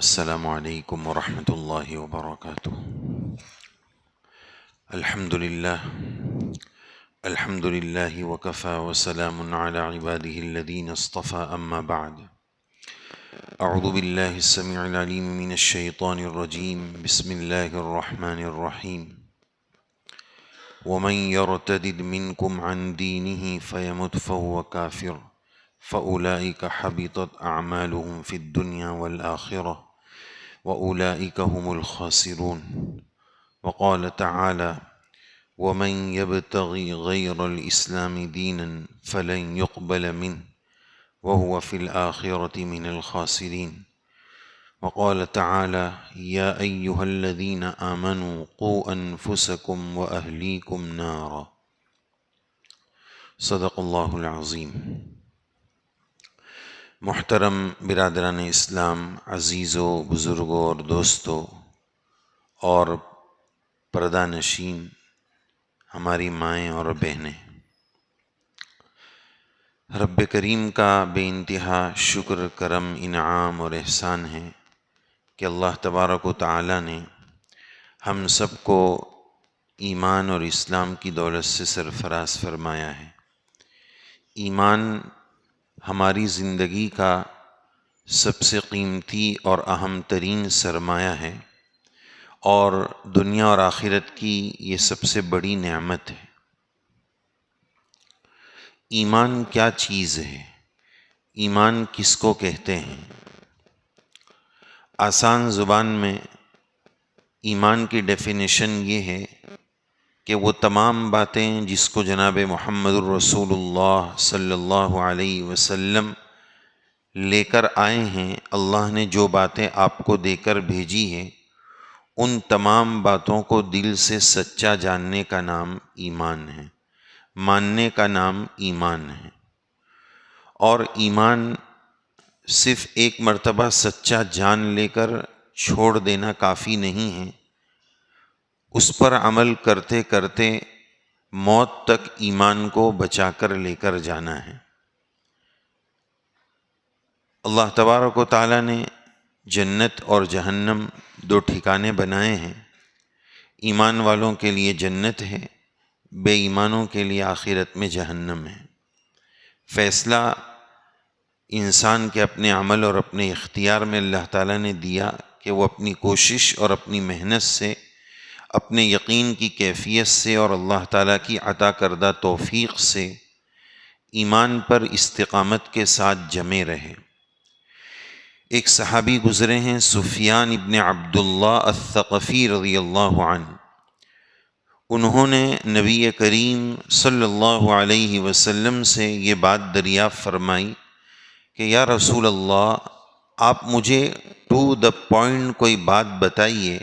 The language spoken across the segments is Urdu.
السلام علیکم ورحمۃ اللہ وبرکاتہ۔ الحمد للہ وکفى وسلام علی عباده الذین اصطفى اما بعد۔ اعوذ باللہ السمیع العلیم من الشیطان الرجیم، بسم اللہ الرحمن الرحیم۔ ومن يرتد منكم عن دینه فيمت فهو كافر فأولئك حبطت أعمالهم في الدنيا والآخرة وأولئك هم الخاسرون۔ وقال تعالى ومن يبتغي غير الإسلام دينا فلن يقبل منه وهو في الآخرة من الخاسرين۔ وقال تعالى يا أيها الذين آمنوا قوا أنفسكم وأهليكم نارا۔ صدق اللہ العظیم۔ محترم برادران اسلام، عزیزوں، بزرگوں اور دوستوں اور پردہ نشین ہماری مائیں اور بہنیں، رب کریم کا بے انتہا شکر، کرم، انعام اور احسان ہے کہ اللہ تبارک و تعالی نے ہم سب کو ایمان اور اسلام کی دولت سے سرفراز فرمایا ہے۔ ایمان ہماری زندگی کا سب سے قیمتی اور اہم ترین سرمایہ ہے، اور دنیا اور آخرت کی یہ سب سے بڑی نعمت ہے۔ ایمان کیا چیز ہے؟ ایمان کس کو کہتے ہیں؟ آسان زبان میں ایمان کی ڈیفینیشن یہ ہے کہ وہ تمام باتیں جس کو جناب محمد الرسول اللہ صلی اللہ علیہ وسلم لے کر آئے ہیں، اللہ نے جو باتیں آپ کو دے کر بھیجی ہیں، ان تمام باتوں کو دل سے سچا جاننے کا نام ایمان ہے، ماننے کا نام ایمان ہے۔ اور ایمان صرف ایک مرتبہ سچا جان لے کر چھوڑ دینا کافی نہیں ہے، اس پر عمل کرتے کرتے موت تک ایمان کو بچا کر لے کر جانا ہے۔ اللہ تبارک و تعالیٰ نے جنت اور جہنم دو ٹھکانے بنائے ہیں۔ ایمان والوں کے لیے جنت ہے، بے ایمانوں کے لیے آخرت میں جہنم ہے۔ فیصلہ انسان کے اپنے عمل اور اپنے اختیار میں اللہ تعالیٰ نے دیا کہ وہ اپنی کوشش اور اپنی محنت سے، اپنے یقین کی کیفیت سے اور اللہ تعالیٰ کی عطا کردہ توفیق سے ایمان پر استقامت کے ساتھ جمے رہے۔ ایک صحابی گزرے ہیں، سفیان ابن عبداللہ الثقفی رضی اللہ عنہ۔ انہوں نے نبی کریم صلی اللہ علیہ وسلم سے یہ بات دریافت فرمائی کہ یا رسول اللہ، آپ مجھے ٹو دا پوائنٹ کوئی بات بتائیے،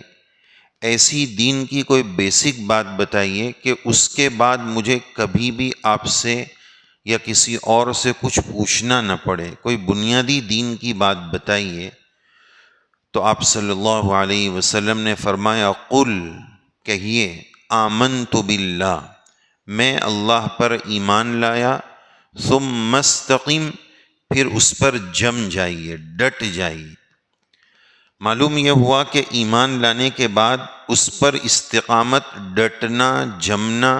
ایسی دین کی کوئی بیسک بات بتائیے کہ اس کے بعد مجھے کبھی بھی آپ سے یا کسی اور سے کچھ پوچھنا نہ پڑے، کوئی بنیادی دین کی بات بتائیے۔ تو آپ صلی اللہ علیہ وسلم نے فرمایا قل، کہیے آمنت باللہ، میں اللہ پر ایمان لایا، ثم استقم، پھر اس پر جم جائیے، ڈٹ جائیے۔ معلوم یہ ہوا کہ ایمان لانے کے بعد اس پر استقامت، ڈٹنا، جمنا،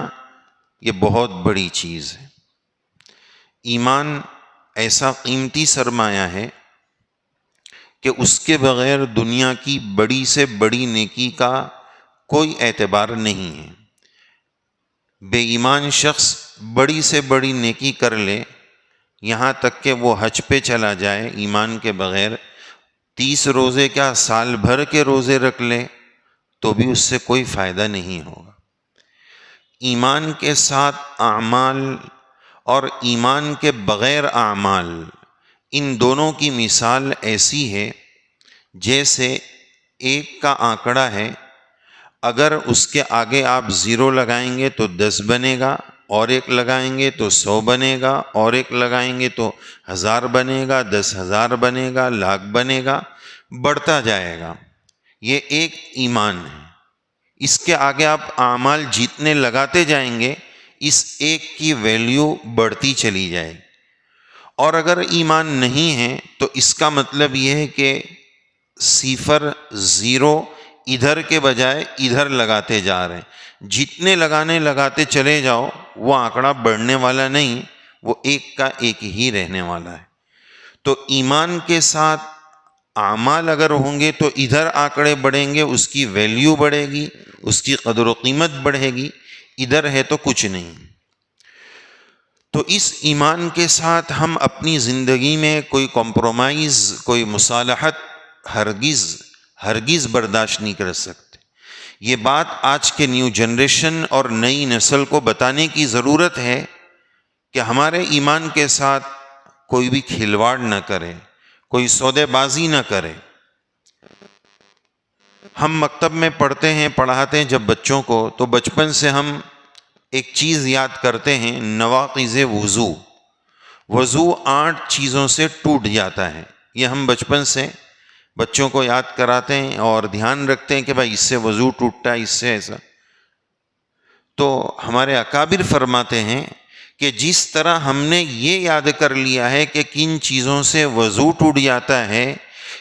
یہ بہت بڑی چیز ہے۔ ایمان ایسا قیمتی سرمایہ ہے کہ اس کے بغیر دنیا کی بڑی سے بڑی نیکی کا کوئی اعتبار نہیں ہے۔ بے ایمان شخص بڑی سے بڑی نیکی کر لے، یہاں تک کہ وہ حج پہ چلا جائے ایمان کے بغیر، 30 روزے کیا سال بھر کے روزے رکھ لے تو بھی اس سے کوئی فائدہ نہیں ہوگا۔ ایمان کے ساتھ اعمال اور ایمان کے بغیر اعمال، ان دونوں کی مثال ایسی ہے جیسے ایک کا آنکڑا ہے، اگر اس کے آگے آپ 0 لگائیں گے تو 10 بنے گا، اور ایک لگائیں گے تو 100 بنے گا، اور ایک لگائیں گے تو 1000 بنے گا، 10,000 بنے گا، لاکھ بنے گا، بڑھتا جائے گا۔ یہ ایک ایمان ہے۔ اس کے آگے آپ اعمال جتنے لگاتے جائیں گے، اس ایک کی ویلیو بڑھتی چلی جائے گی۔ اور اگر ایمان نہیں ہے تو اس کا مطلب یہ ہے کہ صفر زیرو ادھر کے بجائے ادھر لگاتے جا رہے ہیں. جتنے لگاتے چلے جاؤ وہ آنکڑا بڑھنے والا نہیں، وہ ایک کا ایک ہی رہنے والا ہے. تو ایمان کے ساتھ اعمال اگر ہوں گے تو ادھر آنکڑے بڑھیں گے، اس کی ویلیو بڑھے گی، اس کی قدر و قیمت بڑھے گی. ادھر ہے تو کچھ نہیں. تو اس ایمان کے ساتھ ہم اپنی زندگی میں کوئی کمپرومائز، کوئی مصالحت ہرگز برداشت نہیں کر سکتے. یہ بات آج کے نیو جنریشن اور نئی نسل کو بتانے کی ضرورت ہے کہ ہمارے ایمان کے ساتھ کوئی بھی کھلواڑ نہ کرے، کوئی سودے بازی نہ کرے. ہم مکتب میں پڑھاتے ہیں جب بچوں کو، تو بچپن سے ہم ایک چیز یاد کرتے ہیں، نواقض وضو. وضو 8 چیزوں سے ٹوٹ جاتا ہے. یہ ہم بچپن سے بچوں کو یاد کراتے ہیں اور دھیان رکھتے ہیں کہ بھائی اس سے وضو ٹوٹتا ہے، اس سے ایسا. تو ہمارے اکابر فرماتے ہیں کہ جس طرح ہم نے یہ یاد کر لیا ہے کہ کن چیزوں سے وضو ٹوٹ جاتا ہے،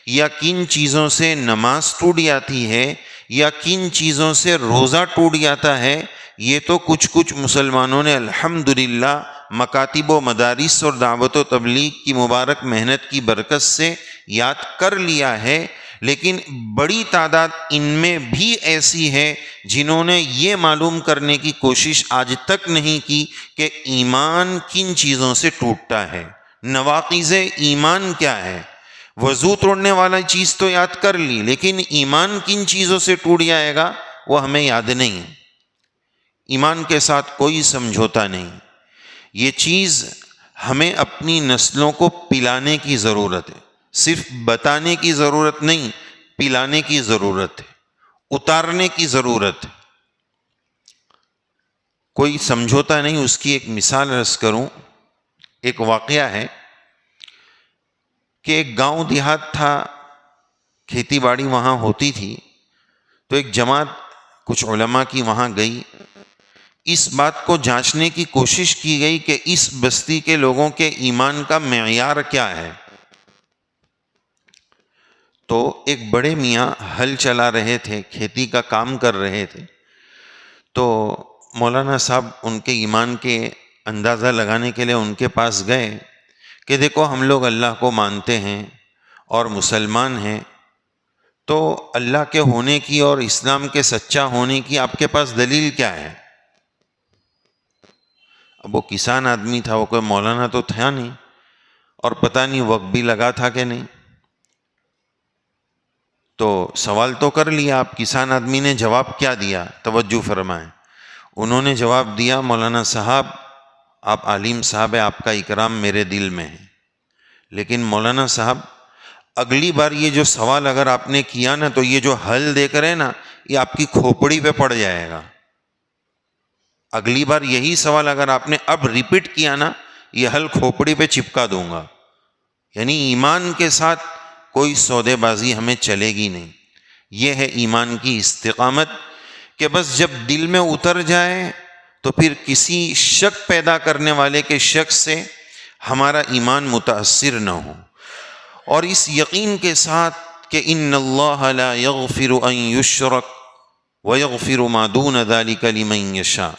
یا کن چیزوں سے نماز ٹوٹ جاتی ہے، یا کن چیزوں سے روزہ ٹوٹ جاتا ہے، یہ تو کچھ مسلمانوں نے الحمدللہ مکاتب و مدارس اور دعوت و تبلیغ کی مبارک محنت کی برکت سے یاد کر لیا ہے. لیکن بڑی تعداد ان میں بھی ایسی ہے جنہوں نے یہ معلوم کرنے کی کوشش آج تک نہیں کی کہ ایمان کن چیزوں سے ٹوٹتا ہے، نواقض ایمان کیا ہے. وضو توڑنے والا چیز تو یاد کر لی، لیکن ایمان کن چیزوں سے ٹوٹ جائے گا وہ ہمیں یاد نہیں ہے. ایمان کے ساتھ کوئی سمجھوتا نہیں. یہ چیز ہمیں اپنی نسلوں کو پلانے کی ضرورت ہے. صرف بتانے کی ضرورت نہیں، پلانے کی ضرورت ہے، اتارنے کی ضرورت ہے. کوئی سمجھوتا نہیں. اس کی ایک مثال عرض کروں. ایک واقعہ ہے کہ ایک گاؤں دیہات تھا، کھیتی باڑی وہاں ہوتی تھی. تو ایک جماعت کچھ علماء کی وہاں گئی. اس بات کو جانچنے کی کوشش کی گئی کہ اس بستی کے لوگوں کے ایمان کا معیار کیا ہے. تو ایک بڑے میاں ہل چلا رہے تھے، کھیتی کا کام کر رہے تھے. تو مولانا صاحب ان کے ایمان کے اندازہ لگانے کے لیے ان کے پاس گئے کہ دیکھو ہم لوگ اللہ کو مانتے ہیں اور مسلمان ہیں، تو اللہ کے ہونے کی اور اسلام کے سچا ہونے کی آپ کے پاس دلیل کیا ہے؟ اب وہ کسان آدمی تھا، وہ کوئی مولانا تو تھا نہیں، اور پتہ نہیں وقت بھی لگا تھا کہ نہیں. تو سوال تو کر لیا. آپ کسان آدمی نے جواب کیا دیا؟ توجہ فرمائیں. انہوں نے جواب دیا، مولانا صاحب آپ عالم صاحب ہیں، آپ کا اکرام میرے دل میں ہے، لیکن مولانا صاحب اگلی بار یہ جو سوال اگر آپ نے کیا نا، تو یہ جو حل دیکھ رہے نا یہ آپ کی کھوپڑی پہ پڑ جائے گا. اگلی بار یہی سوال اگر آپ نے اب ریپیٹ کیا نا، یہ حل کھوپڑی پہ چپکا دوں گا. یعنی ایمان کے ساتھ کوئی سودے بازی ہمیں چلے گی نہیں. یہ ہے ایمان کی استقامت کہ بس جب دل میں اتر جائے تو پھر کسی شک پیدا کرنے والے کے شک سے ہمارا ایمان متاثر نہ ہو. اور اس یقین کے ساتھ کہ ان اللہ لا یغفر ان یشرک ویغفر ما دون ذلک لمن یشاء،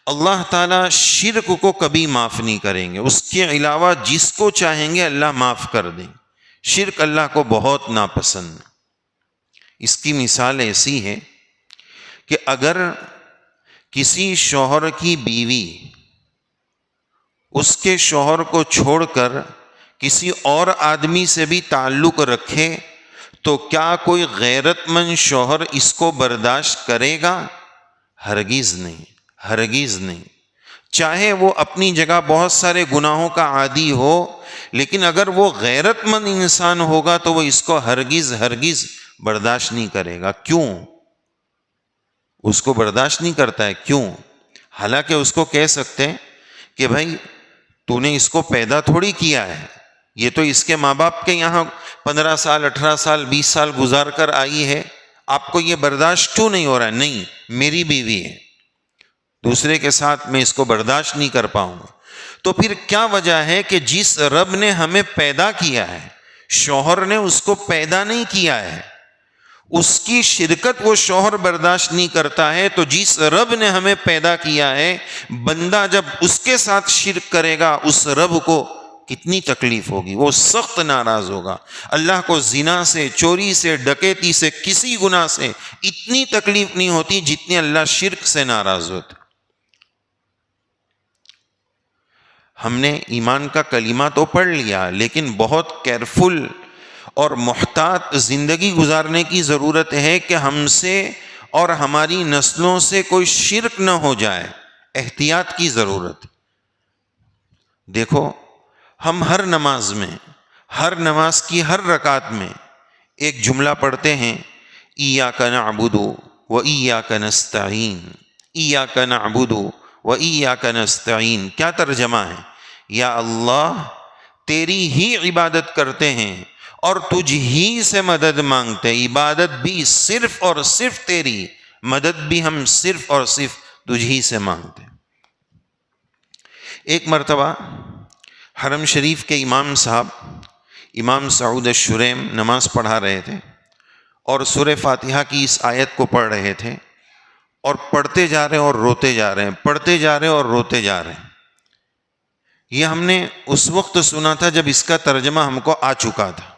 اللہ تعالیٰ شرک کو کبھی معاف نہیں کریں گے، اس کے علاوہ جس کو چاہیں گے اللہ معاف کر دیں. شرک اللہ کو بہت ناپسند. اس کی مثال ایسی ہے کہ اگر کسی شوہر کی بیوی اس کے شوہر کو چھوڑ کر کسی اور آدمی سے بھی تعلق رکھے تو کیا کوئی غیرت مند شوہر اس کو برداشت کرے گا؟ ہرگز نہیں، ہرگز نہیں. چاہے وہ اپنی جگہ بہت سارے گناہوں کا عادی ہو، لیکن اگر وہ غیرت مند انسان ہوگا تو وہ اس کو ہرگز برداشت نہیں کرے گا. کیوں اس کو برداشت نہیں کرتا ہے؟ کیوں؟ حالانکہ اس کو کہہ سکتے ہیں کہ بھائی تو نے اس کو پیدا تھوڑی کیا ہے، یہ تو اس کے ماں باپ کے یہاں 15 سال 18 سال 20 سال گزار کر آئی ہے، آپ کو یہ برداشت کیوں نہیں ہو رہا ہے؟ نہیں، میری بیوی ہے، دوسرے کے ساتھ میں اس کو برداشت نہیں کر پاؤں گا. تو پھر کیا وجہ ہے کہ جس رب نے ہمیں پیدا کیا ہے، شوہر نے اس کو پیدا نہیں کیا ہے، اس کی شرکت وہ شوہر برداشت نہیں کرتا ہے، تو جس رب نے ہمیں پیدا کیا ہے، بندہ جب اس کے ساتھ شرک کرے گا اس رب کو کتنی تکلیف ہوگی، وہ سخت ناراض ہوگا۔ اللہ کو زنا سے، چوری سے، ڈکیتی سے، کسی گناہ سے اتنی تکلیف نہیں ہوتی جتنی اللہ شرک سے ناراض ہوتا۔ ہم نے ایمان کا کلمہ تو پڑھ لیا، لیکن بہت کیئرفل اور محتاط زندگی گزارنے کی ضرورت ہے کہ ہم سے اور ہماری نسلوں سے کوئی شرک نہ ہو جائے، احتیاط کی ضرورت۔ دیکھو، ہم ہر نماز میں، ہر نماز کی ہر رکعت میں ایک جملہ پڑھتے ہیں، ایاک نعبد و ایاک نستعین، ایاک نعبد و ایاک نستعین۔ کیا ترجمہ ہے؟ یا اللہ تیری ہی عبادت کرتے ہیں اور تجھ ہی سے مدد مانگتے، عبادت بھی صرف اور صرف تیری، مدد بھی ہم صرف اور صرف تجھ ہی سے مانگتے۔ ایک مرتبہ حرم شریف کے امام صاحب، امام سعود الشریم نماز پڑھا رہے تھے اور سورہ فاتحہ کی اس آیت کو پڑھ رہے تھے، اور پڑھتے جا رہے ہیں اور روتے جا رہے ہیں، پڑھتے جا رہے ہیں اور روتے جا رہے ہیں۔ یہ ہم نے اس وقت سنا تھا جب اس کا ترجمہ ہم کو آ چکا تھا،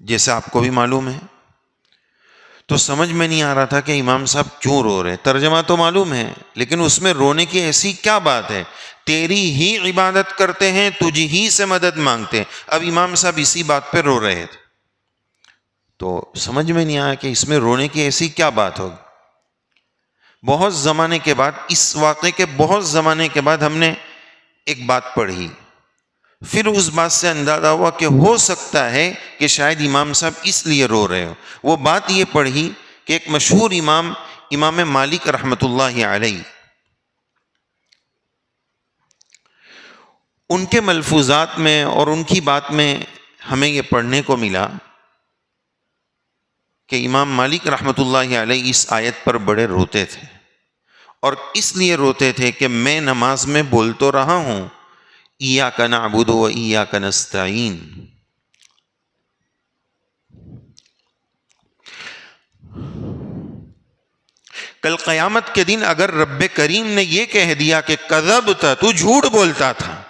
جیسے آپ کو بھی معلوم ہے۔ تو سمجھ میں نہیں آ رہا تھا کہ امام صاحب کیوں رو رہے ہیں، ترجمہ تو معلوم ہے لیکن اس میں رونے کی ایسی کیا بات ہے؟ تیری ہی عبادت کرتے ہیں، تجھ ہی سے مدد مانگتے ہیں۔ اب امام صاحب اسی بات پہ رو رہے تھے، تو سمجھ میں نہیں آیا کہ اس میں رونے کی ایسی کیا بات ہوگی۔ بہت زمانے کے بعد، اس واقعے کے بہت زمانے کے بعد ہم نے ایک بات پڑھی، پھر اس بات سے اندازہ ہوا کہ ہو سکتا ہے کہ شاید امام صاحب اس لیے رو رہے ہو۔ وہ بات یہ پڑھی کہ ایک مشہور امام مالک رحمۃ اللہ علیہ، ان کے ملفوظات میں اور ان کی بات میں ہمیں یہ پڑھنے کو ملا کہ امام مالک رحمۃ اللہ علیہ اس آیت پر بڑے روتے تھے، اور اس لیے روتے تھے کہ میں نماز میں بول تو رہا ہوں ایاک نعبد و ایاک نستعین، کل قیامت کے دن اگر رب کریم نے یہ کہہ دیا کہ کذبت، تو جھوٹ بولتا تھا،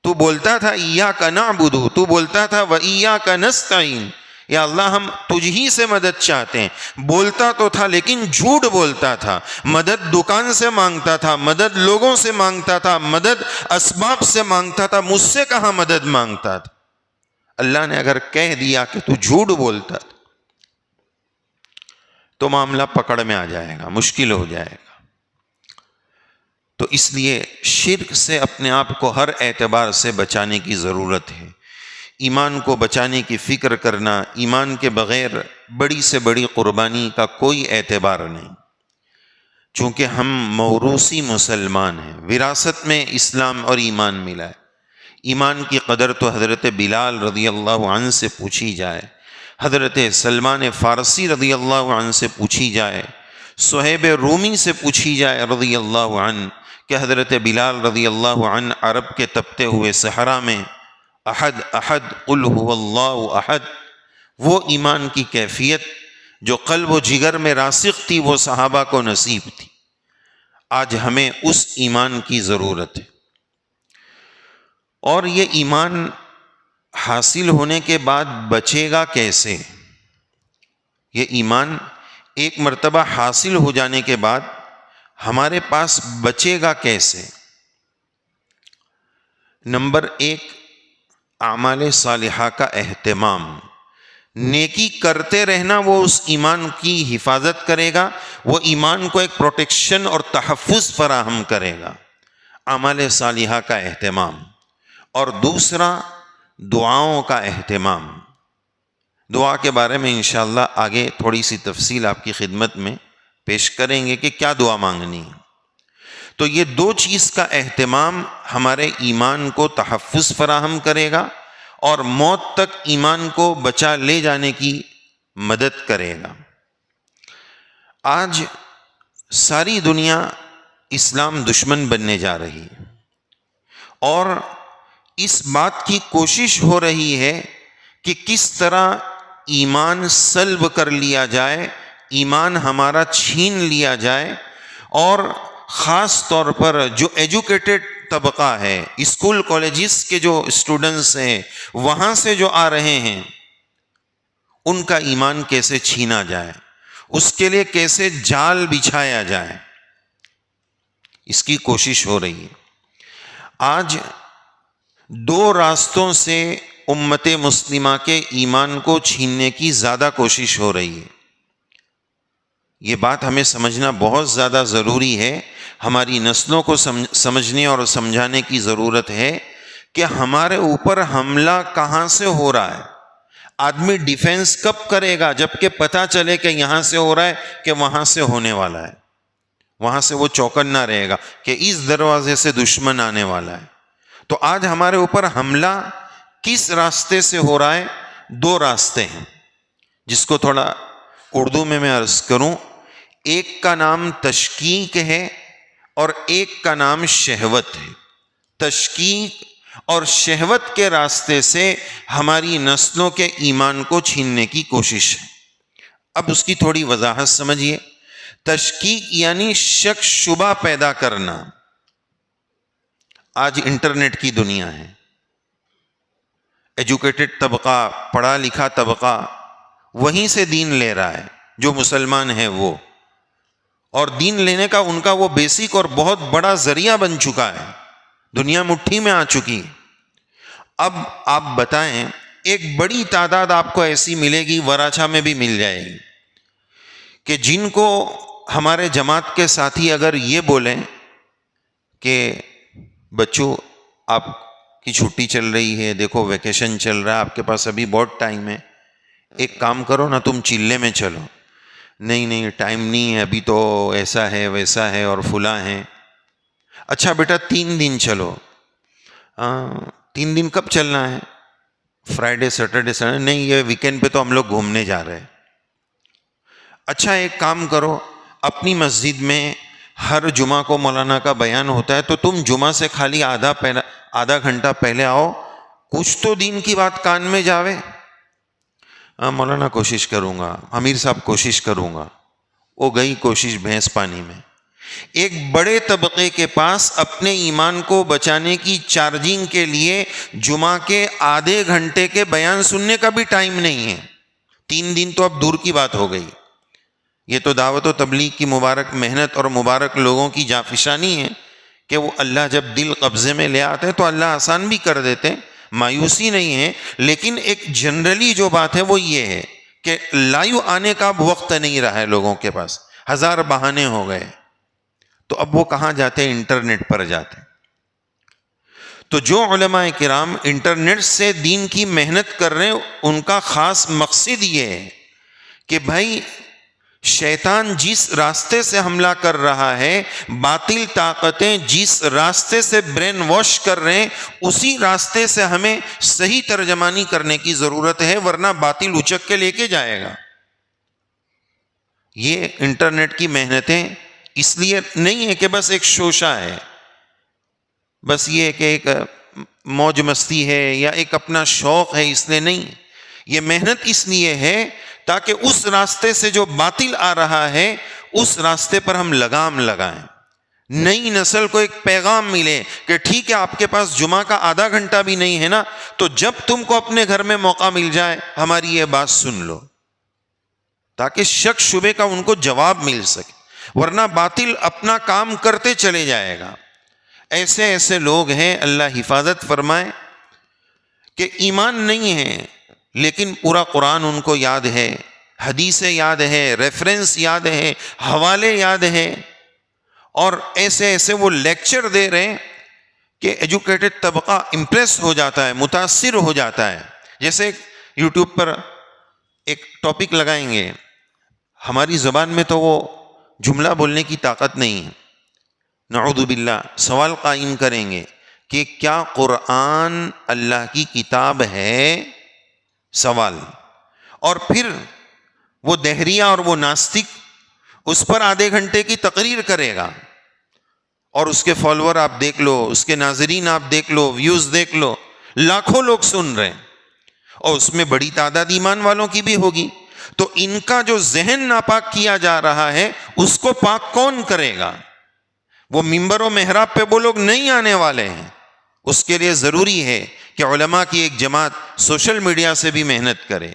تو بولتا تھا ایاک نعبد، تو بولتا تھا و ایاک نستعین، یا اللہ ہم تجھ ہی سے مدد چاہتے ہیں، بولتا تو تھا لیکن جھوٹ بولتا تھا، مدد دکان سے مانگتا تھا، مدد لوگوں سے مانگتا تھا، مدد اسباب سے مانگتا تھا، مجھ سے کہاں مدد مانگتا تھا۔ اللہ نے اگر کہہ دیا کہ تو جھوٹ بولتا تھا تو معاملہ پکڑ میں آ جائے گا، مشکل ہو جائے گا۔ تو اس لیے شرک سے اپنے آپ کو ہر اعتبار سے بچانے کی ضرورت ہے۔ ایمان کو بچانے کی فکر کرنا، ایمان کے بغیر بڑی سے بڑی قربانی کا کوئی اعتبار نہیں، چونکہ ہم موروثی مسلمان ہیں، وراثت میں اسلام اور ایمان ملا ہے۔ ایمان کی قدر تو حضرت بلال رضی اللہ عنہ سے پوچھی جائے، حضرت سلمان فارسی رضی اللہ عنہ سے پوچھی جائے، صہیب رومی سے پوچھی جائے رضی اللہ عنہ، کہ حضرت بلال رضی اللہ عنہ عرب کے تپتے ہوئے صحرا میں احد احد قل هو اللہ احد، وہ ایمان کی کیفیت جو قلب و جگر میں راسخ تھی وہ صحابہ کو نصیب تھی۔ آج ہمیں اس ایمان کی ضرورت ہے، اور یہ ایمان حاصل ہونے کے بعد بچے گا کیسے؟ یہ ایمان ایک مرتبہ حاصل ہو جانے کے بعد ہمارے پاس بچے گا کیسے؟ نمبر 1، اعمال صالحہ کا اہتمام، نیکی کرتے رہنا، وہ اس ایمان کی حفاظت کرے گا، وہ ایمان کو ایک پروٹیکشن اور تحفظ فراہم کرے گا، اعمال صالحہ کا اہتمام۔ اور دوسرا، دعاؤں کا اہتمام۔ دعا کے بارے میں انشاءاللہ آگے تھوڑی سی تفصیل آپ کی خدمت میں پیش کریں گے کہ کیا دعا مانگنی ہے۔ تو یہ دو چیز کا اہتمام ہمارے ایمان کو تحفظ فراہم کرے گا اور موت تک ایمان کو بچا لے جانے کی مدد کرے گا۔ آج ساری دنیا اسلام دشمن بننے جا رہی ہے، اور اس بات کی کوشش ہو رہی ہے کہ کس طرح ایمان سلب کر لیا جائے، ایمان ہمارا چھین لیا جائے، اور خاص طور پر جو ایجوکیٹڈ طبقہ ہے، اسکول کالجز کے جو اسٹوڈنٹس ہیں، وہاں سے جو آ رہے ہیں، ان کا ایمان کیسے چھینا جائے، اس کے لیے کیسے جال بچھایا جائے، اس کی کوشش ہو رہی ہے۔ آج دو راستوں سے امت مسلمہ کے ایمان کو چھیننے کی زیادہ کوشش ہو رہی ہے۔ یہ بات ہمیں سمجھنا بہت زیادہ ضروری ہے، ہماری نسلوں کو سمجھنے اور سمجھانے کی ضرورت ہے کہ ہمارے اوپر حملہ کہاں سے ہو رہا ہے۔ آدمی ڈیفینس کب کرے گا؟ جب کہ پتہ چلے کہ یہاں سے ہو رہا ہے کہ وہاں سے ہونے والا ہے، وہاں سے وہ چوکنا رہے گا کہ اس دروازے سے دشمن آنے والا ہے۔ تو آج ہمارے اوپر حملہ کس راستے سے ہو رہا ہے؟ دو راستے ہیں، جس کو تھوڑا اردو میں عرض کروں۔ ایک کا نام تشکیک ہے اور ایک کا نام شہوت ہے۔ تشکیک اور شہوت کے راستے سے ہماری نسلوں کے ایمان کو چھیننے کی کوشش ہے۔ اب اس کی تھوڑی وضاحت سمجھیے۔ تشکیک یعنی شک شبہ پیدا کرنا۔ آج انٹرنیٹ کی دنیا ہے، ایجوکیٹڈ طبقہ، پڑھا لکھا طبقہ وہیں سے دین لے رہا ہے، جو مسلمان ہے وہ، اور دین لینے کا ان کا وہ بیسک اور بہت بڑا ذریعہ بن چکا ہے، دنیا مٹھی میں آ چکی۔ اب آپ بتائیں، ایک بڑی تعداد آپ کو ایسی ملے گی، وراچا میں بھی مل جائے گی، کہ جن کو ہمارے جماعت کے ساتھی اگر یہ بولیں کہ بچوں آپ کی چھٹی چل رہی ہے، دیکھو ویکیشن چل رہا ہے، آپ کے پاس ابھی بہت ٹائم ہے، ایک کام کرو نا، تم چلے میں چلو۔ نہیں ٹائم نہیں ہے، ابھی تو ایسا ہے ویسا ہے اور فلاں ہے۔ اچھا بیٹا 3 دن چلو۔ 3 دن کب چلنا ہے؟ Friday Saturday Sunday? نہیں، یہ ویکینڈ پہ تو ہم لوگ گھومنے جا رہے ہیں۔ اچھا ایک کام کرو، اپنی مسجد میں ہر جمعہ کو مولانا کا بیان ہوتا ہے، تو تم جمعہ سے خالی آدھا گھنٹہ پہلے آؤ، کچھ تو دین کی بات کان میں جاوے۔ مولانا کوشش کروں گا، امیر صاحب کوشش کروں گا۔ وہ گئی کوشش بھینس پانی میں۔ ایک بڑے طبقے کے پاس اپنے ایمان کو بچانے کی چارجنگ کے لیے جمعہ کے آدھے گھنٹے کے بیان سننے کا بھی ٹائم نہیں ہے۔ 3 دن تو اب دور کی بات ہو گئی۔ یہ تو دعوت و تبلیغ کی مبارک محنت اور مبارک لوگوں کی جافشانی ہے کہ وہ اللہ جب دل قبضے میں لے آتے ہیں تو اللہ آسان بھی کر دیتے ہیں، مایوسی نہیں ہے۔ لیکن ایک جنرلی جو بات ہے وہ یہ ہے کہ لائیو آنے کا اب وقت نہیں رہا ہے لوگوں کے پاس، 1000 بہانے ہو گئے۔ تو اب وہ کہاں جاتے ہیں؟ انٹرنیٹ پر جاتے ہیں۔ تو جو علماء کرام انٹرنیٹ سے دین کی محنت کر رہے ہیں، ان کا خاص مقصد یہ ہے کہ بھائی شیطان جس راستے سے حملہ کر رہا ہے، باطل طاقتیں جس راستے سے برین واش کر رہے ہیں، اسی راستے سے ہمیں صحیح ترجمانی کرنے کی ضرورت ہے، ورنہ باطل اچک کے لے کے جائے گا۔ یہ انٹرنیٹ کی محنتیں اس لیے نہیں ہے کہ بس ایک شوشہ ہے، بس یہ کہ ایک موج مستی ہے یا ایک اپنا شوق ہے، اس لیے نہیں۔ یہ محنت اس لیے ہے تاکہ اس راستے سے جو باطل آ رہا ہے اس راستے پر ہم لگام لگائیں، نئی نسل کو ایک پیغام ملے کہ ٹھیک ہے آپ کے پاس جمعہ کا آدھا گھنٹہ بھی نہیں ہے نا، تو جب تم کو اپنے گھر میں موقع مل جائے ہماری یہ بات سن لو، تاکہ شک شبے کا ان کو جواب مل سکے، ورنہ باطل اپنا کام کرتے چلے جائے گا۔ ایسے ایسے لوگ ہیں، اللہ حفاظت فرمائے، کہ ایمان نہیں ہے لیکن پورا قرآن ان کو یاد ہے، حدیثیں یاد ہے، ریفرنس یاد ہے، حوالے یاد ہے، اور ایسے ایسے وہ لیکچر دے رہے ہیں کہ ایجوکیٹڈ طبقہ امپریس ہو جاتا ہے، متاثر ہو جاتا ہے۔ جیسے یوٹیوب پر ایک ٹاپک لگائیں گے، ہماری زبان میں تو وہ جملہ بولنے کی طاقت نہیں ہے، نعوذ باللہ، سوال قائم کریں گے کہ کیا قرآن اللہ کی کتاب ہے؟ سوال۔ اور پھر وہ دہریہ اور وہ ناستک اس پر آدھے گھنٹے کی تقریر کرے گا، اور اس کے فالوور آپ دیکھ لو، اس کے ناظرین آپ دیکھ لو، ویوز دیکھ لو، لاکھوں لوگ سن رہے ہیں، اور اس میں بڑی تعداد ایمان والوں کی بھی ہوگی. تو ان کا جو ذہن ناپاک کیا جا رہا ہے اس کو پاک کون کرے گا؟ وہ ممبر و محراب پہ وہ لوگ نہیں آنے والے ہیں. اس کے لیے ضروری ہے کہ علماء کی ایک جماعت سوشل میڈیا سے بھی محنت کرے.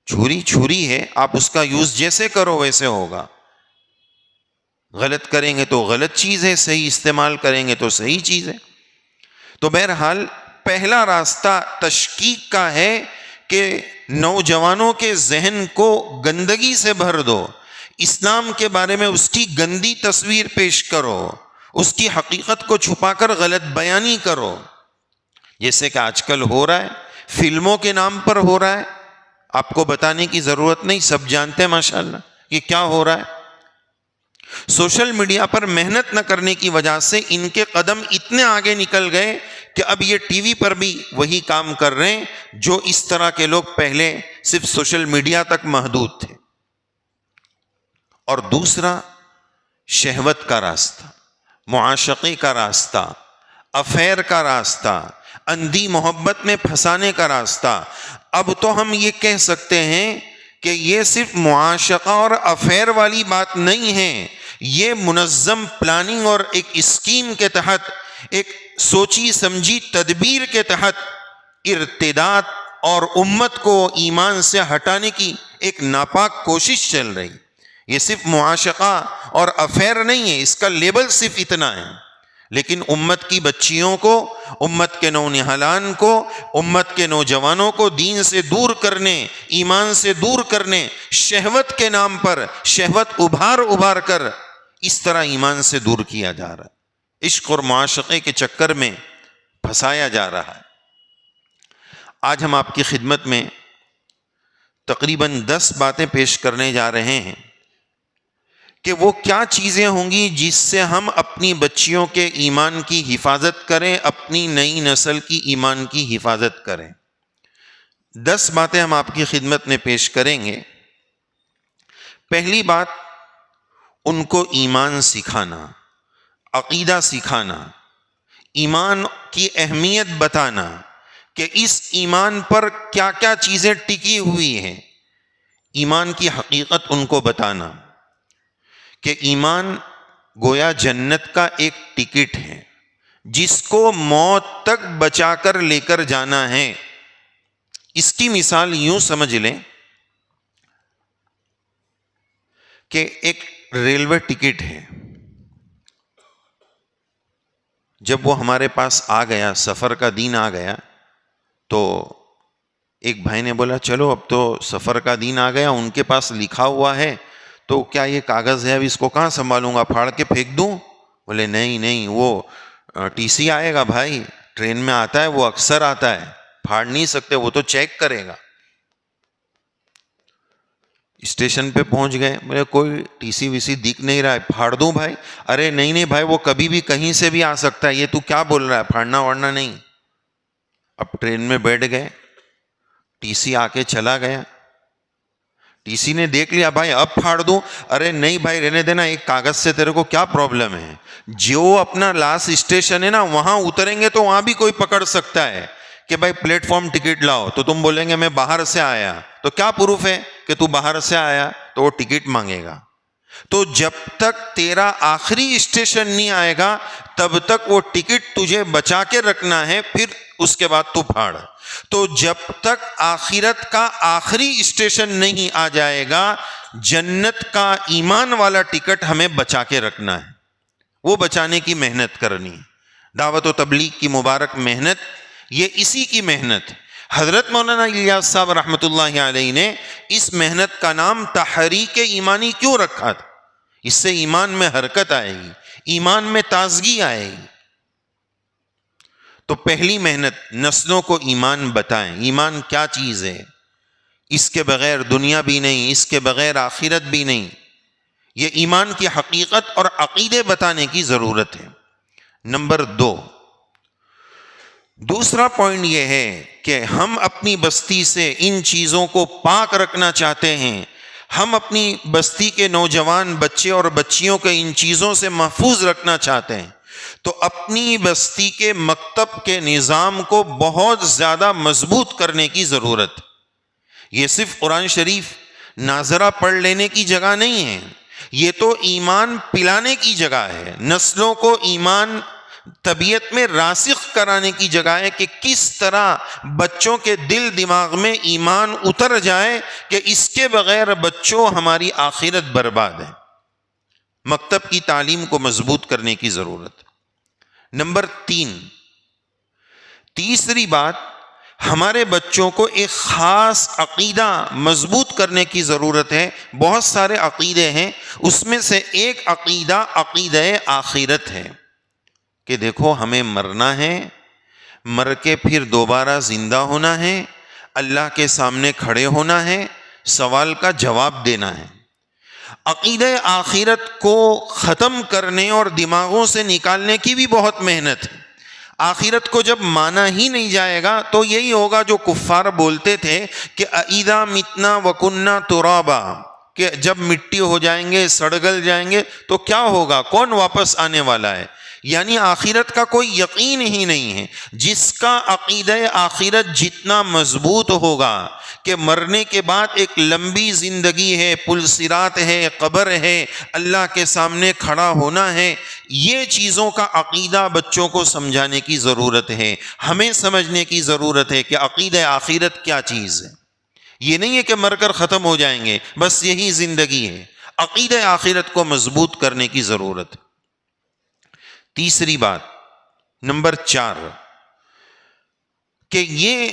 چھری ہے، آپ اس کا یوز جیسے کرو ویسے ہوگا. غلط کریں گے تو غلط چیز ہے، صحیح استعمال کریں گے تو صحیح چیز ہے. تو بہرحال پہلا راستہ تشکیک کا ہے کہ نوجوانوں کے ذہن کو گندگی سے بھر دو، اسلام کے بارے میں اس کی گندی تصویر پیش کرو، اس کی حقیقت کو چھپا کر غلط بیانی کرو، جیسے کہ آج کل ہو رہا ہے، فلموں کے نام پر ہو رہا ہے. آپ کو بتانے کی ضرورت نہیں، سب جانتے ہیں ماشاءاللہ کہ کیا ہو رہا ہے. سوشل میڈیا پر محنت نہ کرنے کی وجہ سے ان کے قدم اتنے آگے نکل گئے کہ اب یہ ٹی وی پر بھی وہی کام کر رہے ہیں جو اس طرح کے لوگ پہلے صرف سوشل میڈیا تک محدود تھے. اور دوسرا، شہوت کا راستہ، معاشقے کا راستہ، افیئر کا راستہ، اندھی محبت میں پھنسانے کا راستہ. اب تو ہم یہ کہہ سکتے ہیں کہ یہ صرف معاشقہ اور افیئر والی بات نہیں ہے، یہ منظم پلاننگ اور ایک اسکیم کے تحت، ایک سوچی سمجھی تدبیر کے تحت ارتداد اور امت کو ایمان سے ہٹانے کی ایک ناپاک کوشش چل رہی. یہ صرف معاشقہ اور افیئر نہیں ہے، اس کا لیبل صرف اتنا ہے، لیکن امت کی بچیوں کو، امت کے نونہالان کو، امت کے نوجوانوں کو دین سے دور کرنے، ایمان سے دور کرنے، شہوت کے نام پر شہوت ابھار کر اس طرح ایمان سے دور کیا جا رہا ہے، عشق اور معاشقے کے چکر میں پھنسایا جا رہا ہے. آج ہم آپ کی خدمت میں تقریباً 10 باتیں پیش کرنے جا رہے ہیں کہ وہ کیا چیزیں ہوں گی جس سے ہم اپنی بچیوں کے ایمان کی حفاظت کریں، اپنی نئی نسل کی ایمان کی حفاظت کریں. 10 باتیں ہم آپ کی خدمت میں پیش کریں گے. پہلی بات، ان کو ایمان سکھانا، عقیدہ سکھانا، ایمان کی اہمیت بتانا کہ اس ایمان پر کیا کیا چیزیں ٹکی ہوئی ہیں، ایمان کی حقیقت ان کو بتانا کہ ایمان گویا جنت کا ایک ٹکٹ ہے جس کو موت تک بچا کر لے کر جانا ہے. اس کی مثال یوں سمجھ لیں کہ ایک ریلوے ٹکٹ ہے. جب وہ ہمارے پاس آ گیا، سفر کا دن آ گیا، تو ایک بھائی نے بولا چلو اب تو سفر کا دن آ گیا، ان کے پاس لکھا ہوا ہے تو کیا یہ کاغذ ہے، اب اس کو کہاں سنبھالوں گا، پھاڑ کے پھینک دوں؟ بولے نہیں، وہ ٹی سی آئے گا بھائی، ٹرین میں آتا ہے، وہ اکثر آتا ہے، پھاڑ نہیں سکتے، وہ تو چیک کرے گا. اسٹیشن پہ پہنچ گئے، بولے کوئی ٹی سی وی سی دکھ نہیں رہا ہے، پھاڑ دوں بھائی؟ ارے نہیں بھائی، وہ کبھی بھی کہیں سے بھی آ سکتا ہے، یہ تو کیا بول رہا ہے، پھاڑنا وڑنا نہیں. اب ٹرین میں بیٹھ گئے، ٹی سی آ کے چلا گیا، ٹی سی نے دیکھ لیا، بھائی اب پھاڑ دوں؟ ارے نہیں بھائی رہنے دینا، ایک کاغذ سے تیرے کو کیا پرابلم ہے، جو اپنا لاسٹ اسٹیشن ہے نا وہاں اتریں گے تو وہاں بھی کوئی پکڑ سکتا ہے کہ بھائی پلیٹ فارم ٹکٹ لاؤ، تو تم بولیں گے میں باہر سے آیا، تو کیا پروف ہے کہ تو باہر سے آیا؟ تو وہ ٹکٹ مانگے گا. تو جب تک تیرا آخری اسٹیشن نہیں آئے گا تب تک وہ ٹکٹ تجھے بچا کے رکھنا ہے، پھر اس کے بعد تو پھاڑ. تو جب تک آخرت کا آخری اسٹیشن نہیں آ جائے گا، جنت کا ایمان والا ٹکٹ ہمیں بچا کے رکھنا ہے، وہ بچانے کی محنت کرنی ہے. دعوت و تبلیغ کی مبارک محنت یہ اسی کی محنت. حضرت مولانا الیاس صاحب رحمۃ اللہ علیہ نے اس محنت کا نام تحریک ایمانی کیوں رکھا تھا؟ اس سے ایمان میں حرکت آئے گی، ایمان میں تازگی آئے گی. تو پہلی محنت، نسلوں کو ایمان بتائیں، ایمان کیا چیز ہے، اس کے بغیر دنیا بھی نہیں، اس کے بغیر آخرت بھی نہیں. یہ ایمان کی حقیقت اور عقیدے بتانے کی ضرورت ہے. نمبر 2، دوسرا پوائنٹ یہ ہے کہ ہم اپنی بستی سے ان چیزوں کو پاک رکھنا چاہتے ہیں، ہم اپنی بستی کے نوجوان بچے اور بچیوں کو ان چیزوں سے محفوظ رکھنا چاہتے ہیں تو اپنی بستی کے مکتب کے نظام کو بہت زیادہ مضبوط کرنے کی ضرورت. یہ صرف قرآن شریف ناظرہ پڑھ لینے کی جگہ نہیں ہے، یہ تو ایمان پلانے کی جگہ ہے، نسلوں کو ایمان طبیعت میں راسخ کرانے کی جگہ ہے کہ کس طرح بچوں کے دل دماغ میں ایمان اتر جائے کہ اس کے بغیر بچوں ہماری آخرت برباد ہے. مکتب کی تعلیم کو مضبوط کرنے کی ضرورت. نمبر 3، تیسری بات، ہمارے بچوں کو ایک خاص عقیدہ مضبوط کرنے کی ضرورت ہے. بہت سارے عقیدے ہیں، اس میں سے ایک عقیدہ عقیدہ آخرت ہے کہ دیکھو ہمیں مرنا ہے، مر کے پھر دوبارہ زندہ ہونا ہے، اللہ کے سامنے کھڑے ہونا ہے، سوال کا جواب دینا ہے. عقیدہ آخرت کو ختم کرنے اور دماغوں سے نکالنے کی بھی بہت محنت ہے. آخرت کو جب مانا ہی نہیں جائے گا تو یہی ہوگا جو کفار بولتے تھے کہ اذا متنا وکننا ترابا، کہ جب مٹی ہو جائیں گے، سڑگل جائیں گے تو کیا ہوگا، کون واپس آنے والا ہے. یعنی آخرت کا کوئی یقین ہی نہیں ہے. جس کا عقیدہ آخرت جتنا مضبوط ہوگا کہ مرنے کے بعد ایک لمبی زندگی ہے، پل صراط ہے، قبر ہے، اللہ کے سامنے کھڑا ہونا ہے، یہ چیزوں کا عقیدہ بچوں کو سمجھانے کی ضرورت ہے. ہمیں سمجھنے کی ضرورت ہے کہ عقیدہ آخرت کیا چیز ہے. یہ نہیں ہے کہ مر کر ختم ہو جائیں گے بس یہی زندگی ہے. عقیدہ آخرت کو مضبوط کرنے کی ضرورت. تیسری بات، نمبر 4، کہ یہ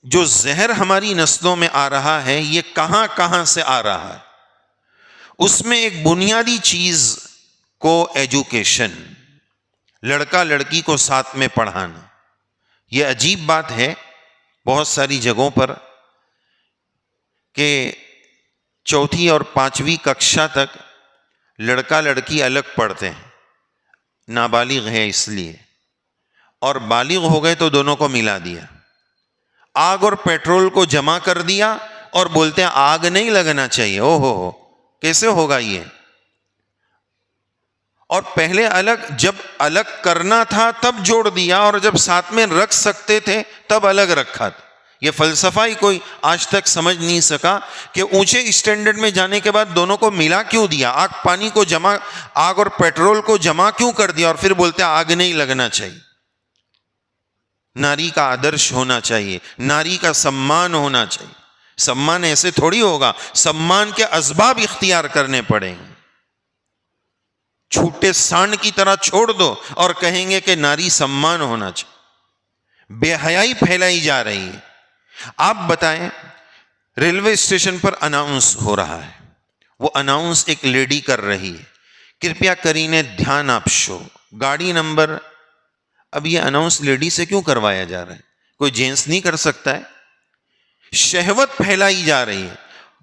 جو زہر ہماری نسلوں میں آ رہا ہے یہ کہاں کہاں سے آ رہا ہے. اس میں ایک بنیادی چیز کو ایجوکیشن، لڑکا لڑکی کو ساتھ میں پڑھانا. یہ عجیب بات ہے بہت ساری جگہوں پر کہ 4 اور 5ویں ککشا تک لڑکا لڑکی الگ پڑھتے ہیں، نابالغ ہے اس لیے، اور بالغ ہو گئے تو دونوں کو ملا دیا. آگ اور پیٹرول کو جمع کر دیا اور بولتے ہیں آگ نہیں لگنا چاہیے. او ہو کیسے ہوگا یہ؟ اور پہلے جب الگ کرنا تھا تب جوڑ دیا، اور جب ساتھ میں رکھ سکتے تھے تب الگ رکھا. یہ فلسفہ ہی کوئی آج تک سمجھ نہیں سکا کہ اونچے اسٹینڈرڈ میں جانے کے بعد دونوں کو ملا کیوں دیا. آگ اور پیٹرول کو جمع کیوں کر دیا اور پھر بولتے ہیں آگ نہیں لگنا چاہیے. ناری کا آدرش ہونا چاہیے، ناری کا سمان ہونا چاہیے. سمان ایسے تھوڑی ہوگا، سمان کے اسباب اختیار کرنے پڑیں گے. چھوٹے سانڈ کی طرح چھوڑ دو اور کہیں گے کہ ناری سمان ہونا چاہیے. بے حیائی پھیلائی جا رہی ہے. آپ بتائیں، ریلوے اسٹیشن پر اناؤنس ہو رہا ہے، وہ اناؤنس ایک لیڈی کر رہی ہے، کرپیا کریں دھیان آپ شو گاڑی نمبر. اب یہ اناؤنس لیڈی سے کیوں کروایا جا رہا ہے؟ کوئی جینس نہیں کر سکتا ہے؟ شہوت پھیلائی جا رہی ہے،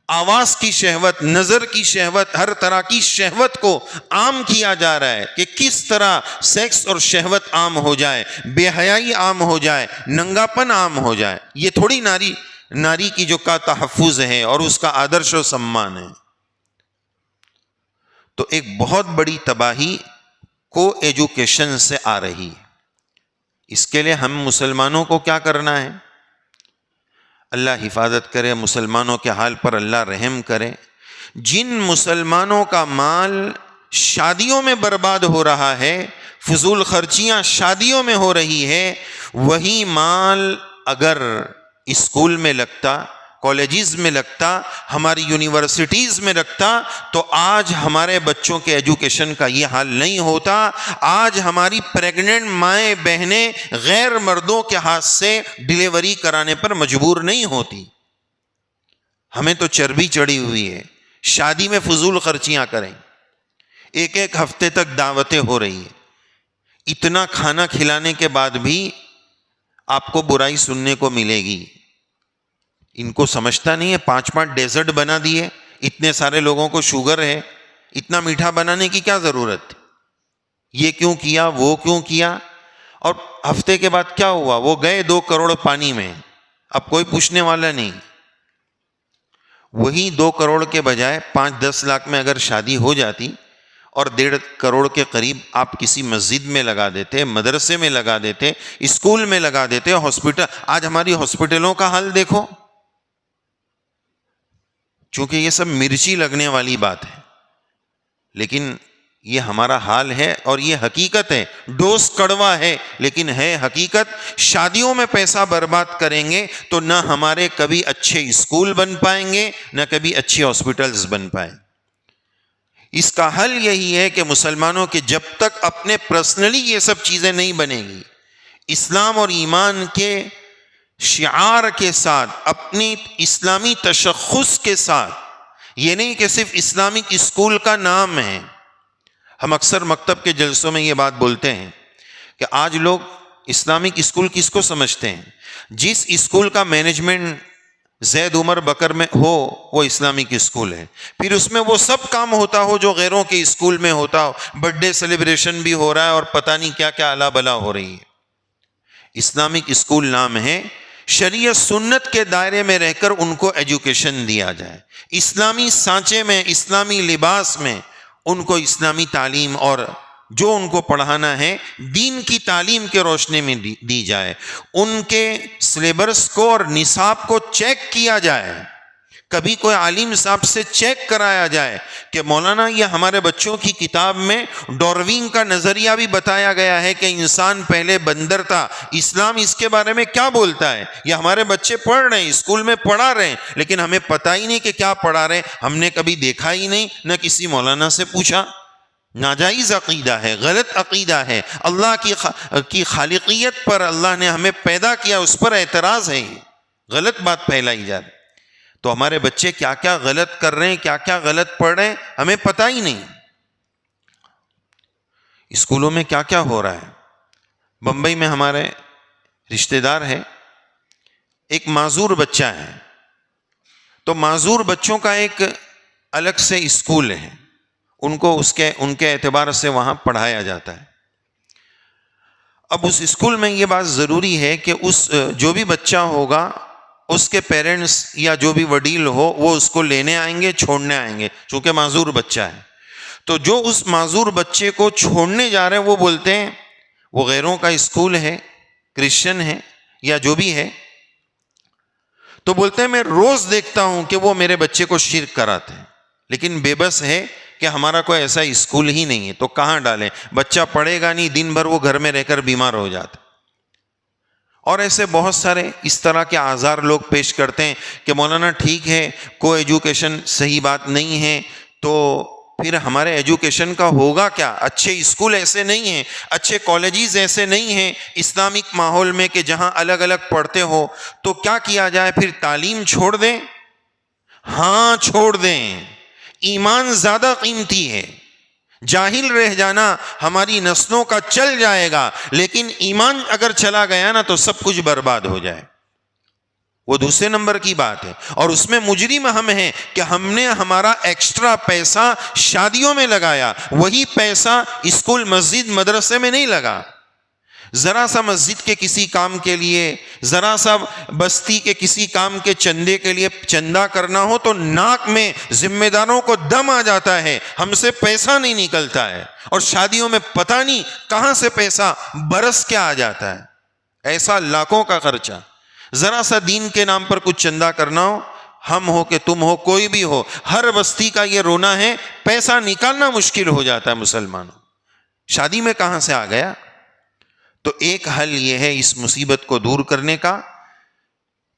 آواز کی شہوت، نظر کی شہوت، ہر طرح کی شہوت کو عام کیا جا رہا ہے کہ کس طرح سیکس اور شہوت عام ہو جائے، بے حیائی عام ہو جائے، ننگاپن عام ہو جائے. یہ تھوڑی ناری کی جو کا تحفظ ہے اور اس کا آدرش و سمان ہے. تو ایک بہت بڑی تباہی کو ایجوکیشن سے آ رہی ہے. اس کے لیے ہم مسلمانوں کو کیا کرنا ہے؟ اللہ حفاظت کرے، مسلمانوں کے حال پر اللہ رحم کرے. جن مسلمانوں کا مال شادیوں میں برباد ہو رہا ہے، فضول خرچیاں شادیوں میں ہو رہی ہے، وہی مال اگر اسکول میں لگتا، کالجز میں لگتا، ہماری یونیورسٹیز میں لگتا تو آج ہمارے بچوں کے ایجوکیشن کا یہ حال نہیں ہوتا. آج ہماری پریگننٹ مائیں بہنیں غیر مردوں کے ہاتھ سے ڈیلیوری کرانے پر مجبور نہیں ہوتی. ہمیں تو چربی چڑھی ہوئی ہے، شادی میں فضول خرچیاں کریں، ایک ہفتے تک دعوتیں ہو رہی ہیں. اتنا کھانا کھلانے کے بعد بھی آپ کو برائی سننے کو ملے گی. ان کو سمجھتا نہیں ہے 5 ڈیزرٹ بنا دیے، اتنے سارے لوگوں کو شوگر ہے، اتنا میٹھا بنانے کی کیا ضرورت؟ یہ کیوں کیا، وہ کیوں کیا؟ اور ہفتے کے بعد کیا ہوا؟ وہ گئے 2 کروڑ پانی میں. اب کوئی پوچھنے والا نہیں. وہی 2 کروڑ کے بجائے 5-10 لاکھ میں اگر شادی ہو جاتی اور 1.5 کروڑ کے قریب آپ کسی مسجد میں لگا دیتے، مدرسے میں لگا دیتے، اسکول میں لگا دیتے، ہاسپٹل. آج ہماری ہاسپٹلوں کا حال دیکھو. چونکہ یہ سب مرچی لگنے والی بات ہے، لیکن یہ ہمارا حال ہے اور یہ حقیقت ہے. ڈوز کڑوا ہے لیکن ہے حقیقت. شادیوں میں پیسہ برباد کریں گے تو نہ ہمارے کبھی اچھے اسکول بن پائیں گے، نہ کبھی اچھے ہاسپٹلز بن پائیں. اس کا حل یہی ہے کہ مسلمانوں کے جب تک اپنے پرسنلی یہ سب چیزیں نہیں بنے گی، اسلام اور ایمان کے شعار کے ساتھ، اپنی اسلامی تشخص کے ساتھ، یہ نہیں کہ صرف اسلامک اسکول کا نام ہے. ہم اکثر مکتب کے جلسوں میں یہ بات بولتے ہیں کہ آج لوگ اسلامک اسکول کس کو سمجھتے ہیں؟ جس اسکول کا مینجمنٹ زید عمر بکر میں ہو وہ اسلامک اسکول ہے. پھر اس میں وہ سب کام ہوتا ہو جو غیروں کے اسکول میں ہوتا ہو، برتھ ڈے سیلیبریشن بھی ہو رہا ہے اور پتہ نہیں کیا کیا الا بلا ہو رہی ہے. اسلامک اسکول نام ہے، شریعت سنت کے دائرے میں رہ کر ان کو ایجوکیشن دیا جائے، اسلامی سانچے میں، اسلامی لباس میں ان کو اسلامی تعلیم اور جو ان کو پڑھانا ہے دین کی تعلیم کے روشنی میں دی جائے. ان کے سلیبس کو اور نصاب کو چیک کیا جائے. کبھی کوئی عالم صاحب سے چیک کرایا جائے کہ مولانا یہ ہمارے بچوں کی کتاب میں ڈاروین کا نظریہ بھی بتایا گیا ہے کہ انسان پہلے بندر تھا، اسلام اس کے بارے میں کیا بولتا ہے؟ یہ ہمارے بچے پڑھ رہے ہیں، اسکول میں پڑھا رہے ہیں، لیکن ہمیں پتہ ہی نہیں کہ کیا پڑھا رہے ہیں. ہم نے کبھی دیکھا ہی نہیں، نہ کسی مولانا سے پوچھا. ناجائز عقیدہ ہے، غلط عقیدہ ہے. اللہ کی خالقیت پر اللہ نے ہمیں پیدا کیا، اس پر اعتراض ہے. غلط بات پھیلائی جا رہی. تو ہمارے بچے کیا کیا غلط کر رہے ہیں، کیا کیا غلط پڑھ رہے ہیں، ہمیں پتہ ہی نہیں. اسکولوں میں کیا کیا ہو رہا ہے. بمبئی میں ہمارے رشتہ دار ہے، ایک معذور بچہ ہے، تو معذور بچوں کا ایک الگ سے اسکول ہے، ان کو ان کے اعتبار سے وہاں پڑھایا جاتا ہے. اب اس اسکول میں یہ بات ضروری ہے کہ جو بھی بچہ ہوگا اس کے پیرنٹس یا جو بھی وڈیل ہو وہ اس کو لینے آئیں گے، چھوڑنے آئیں گے، چونکہ معذور بچہ ہے. تو جو اس معذور بچے کو چھوڑنے جا رہے ہیں وہ بولتے ہیں وہ غیروں کا اسکول ہے، کرسچن ہے یا جو بھی ہے، تو بولتے ہیں میں روز دیکھتا ہوں کہ وہ میرے بچے کو شرک کراتے ہیں، لیکن بے بس ہے کہ ہمارا کوئی ایسا اسکول ہی نہیں ہے. تو کہاں ڈالیں؟ بچہ پڑھے گا نہیں، دن بھر وہ گھر میں رہ کر بیمار ہو جاتا. اور ایسے بہت سارے اس طرح کے آزار لوگ پیش کرتے ہیں کہ مولانا ٹھیک ہے کو ایجوکیشن صحیح بات نہیں ہے، تو پھر ہمارے ایجوکیشن کا ہوگا کیا؟ اچھے اسکول ایسے نہیں ہیں، اچھے کالجز ایسے نہیں ہیں اسلامک ماحول میں کہ جہاں الگ الگ پڑھتے ہو. تو کیا کیا جائے؟ پھر تعلیم چھوڑ دیں؟ ہاں چھوڑ دیں. ایمان زیادہ قیمتی ہے. جاہل رہ جانا ہماری نسلوں کا چل جائے گا، لیکن ایمان اگر چلا گیا نا تو سب کچھ برباد ہو جائے، وہ دوسرے نمبر کی بات ہے. اور اس میں مجرم ہم ہیں کہ ہم نے ہمارا ایکسٹرا پیسہ شادیوں میں لگایا، وہی پیسہ اسکول مسجد مدرسے میں نہیں لگا. ذرا سا مسجد کے کسی کام کے لیے، ذرا سا بستی کے کسی کام کے چندے کے لیے چندہ کرنا ہو تو ناک میں ذمہ داروں کو دم آ جاتا ہے، ہم سے پیسہ نہیں نکلتا ہے. اور شادیوں میں پتہ نہیں کہاں سے پیسہ برس کے آ جاتا ہے، ایسا لاکھوں کا خرچہ. ذرا سا دین کے نام پر کچھ چندہ کرنا ہو، ہم ہو کہ تم ہو، کوئی بھی ہو، ہر بستی کا یہ رونا ہے، پیسہ نکالنا مشکل ہو جاتا ہے مسلمانوں. شادی میں کہاں سے آ گیا؟ تو ایک حل یہ ہے اس مصیبت کو دور کرنے کا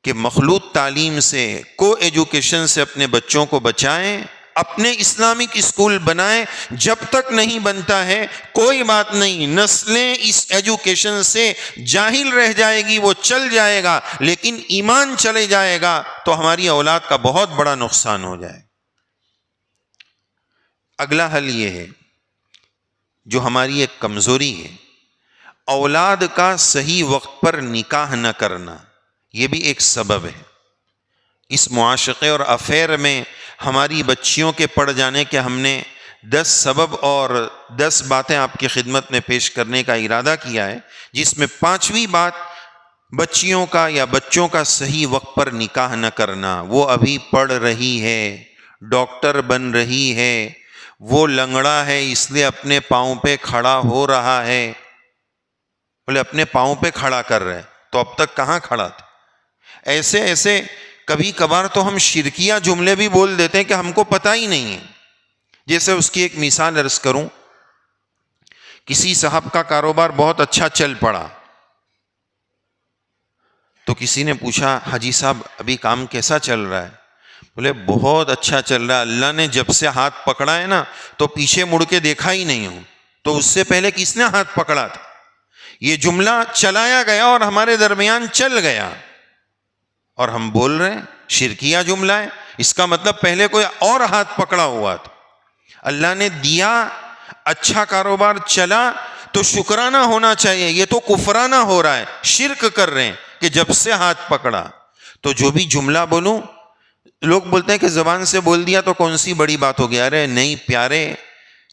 کہ مخلوط تعلیم سے، کو ایجوکیشن سے اپنے بچوں کو بچائیں، اپنے اسلامک اسکول بنائیں. جب تک نہیں بنتا ہے کوئی بات نہیں، نسلیں اس ایجوکیشن سے جاہل رہ جائے گی، وہ چل جائے گا، لیکن ایمان چلے جائے گا تو ہماری اولاد کا بہت بڑا نقصان ہو جائے. اگلا حل یہ ہے جو ہماری ایک کمزوری ہے، اولاد کا صحیح وقت پر نکاح نہ کرنا. یہ بھی ایک سبب ہے. اس معاشقے اور افیئر میں ہماری بچیوں کے پڑ جانے کے ہم نے 10 سبب اور 10 باتیں آپ کی خدمت میں پیش کرنے کا ارادہ کیا ہے، جس میں 5ویں بات بچیوں کا یا بچوں کا صحیح وقت پر نکاح نہ کرنا. وہ ابھی پڑھ رہی ہے، ڈاکٹر بن رہی ہے، وہ لنگڑا ہے اس لیے اپنے پاؤں پہ کھڑا ہو رہا ہے. بولے اپنے پاؤں پہ کھڑا کر رہے، تو اب تک کہاں کھڑا تھا؟ ایسے کبھی کبھار تو ہم شرکیہ جملے بھی بول دیتے ہیں کہ ہم کو پتہ ہی نہیں ہے. جیسے اس کی ایک مثال عرض کروں، کسی صاحب کا کاروبار بہت اچھا چل پڑا، تو کسی نے پوچھا حاجی صاحب ابھی کام کیسا چل رہا ہے؟ بولے بہت اچھا چل رہا ہے، اللہ نے جب سے ہاتھ پکڑا ہے نا تو پیچھے مڑ کے دیکھا ہی نہیں ہوں. تو اس سے پہلے کس نے ہاتھ پکڑا تھا؟ یہ جملہ چلایا گیا اور ہمارے درمیان چل گیا، اور ہم بول رہے ہیں شرکیہ جملہ ہے. اس کا مطلب پہلے کوئی اور ہاتھ پکڑا ہوا تھا. اللہ نے دیا، اچھا کاروبار چلا تو شکرانہ ہونا چاہیے. یہ تو کفرانہ ہو رہا ہے، شرک کر رہے ہیں کہ جب سے ہاتھ پکڑا. تو جو بھی جملہ بولوں، لوگ بولتے ہیں کہ زبان سے بول دیا تو کون سی بڑی بات ہو گیا. ارے نہیں پیارے،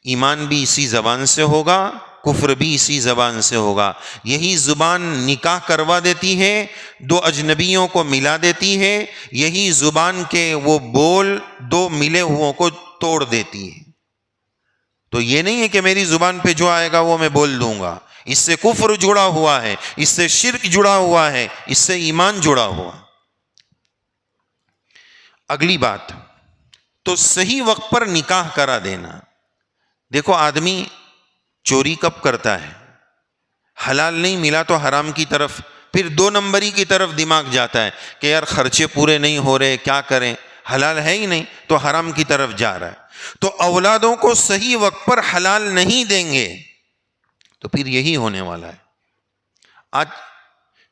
ایمان بھی اسی زبان سے ہوگا، کفر بھی اسی زبان سے ہوگا. یہی زبان نکاح کروا دیتی ہے، دو اجنبیوں کو ملا دیتی ہے. یہی زبان کے وہ بول دو ملے ہوئوں کو توڑ دیتی ہے. تو یہ نہیں ہے کہ میری زبان پہ جو آئے گا وہ میں بول دوں گا. اس سے کفر جڑا ہوا ہے، اس سے شرک جڑا ہوا ہے، اس سے ایمان جڑا ہوا. اگلی بات، تو صحیح وقت پر نکاح کرا دینا. دیکھو آدمی چوری کب کرتا ہے؟ حلال نہیں ملا تو حرام کی طرف، پھر 2 نمبری کی طرف دماغ جاتا ہے کہ یار خرچے پورے نہیں ہو رہے، کیا کریں، حلال ہے ہی نہیں تو حرام کی طرف جا رہا ہے. تو اولادوں کو صحیح وقت پر حلال نہیں دیں گے تو پھر یہی ہونے والا ہے. آج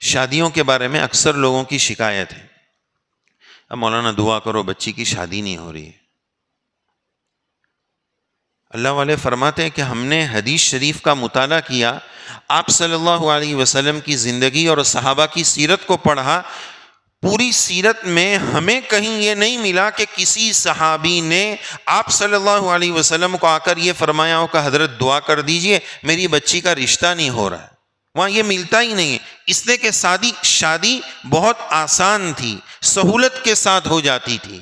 شادیوں کے بارے میں اکثر لوگوں کی شکایت ہے، اب مولانا دعا کرو بچی کی شادی نہیں ہو رہی ہے. اللہ والے فرماتے ہیں کہ ہم نے حدیث شریف کا مطالعہ کیا، آپ صلی اللہ علیہ وسلم کی زندگی اور صحابہ کی سیرت کو پڑھا. پوری سیرت میں ہمیں کہیں یہ نہیں ملا کہ کسی صحابی نے آپ صلی اللہ علیہ وسلم کو آ کر یہ فرمایا ہو کہ حضرت دعا کر دیجئے میری بچی کا رشتہ نہیں ہو رہا ہے. وہاں یہ ملتا ہی نہیں ہے. اس لیے کہ شادی بہت آسان تھی، سہولت کے ساتھ ہو جاتی تھی.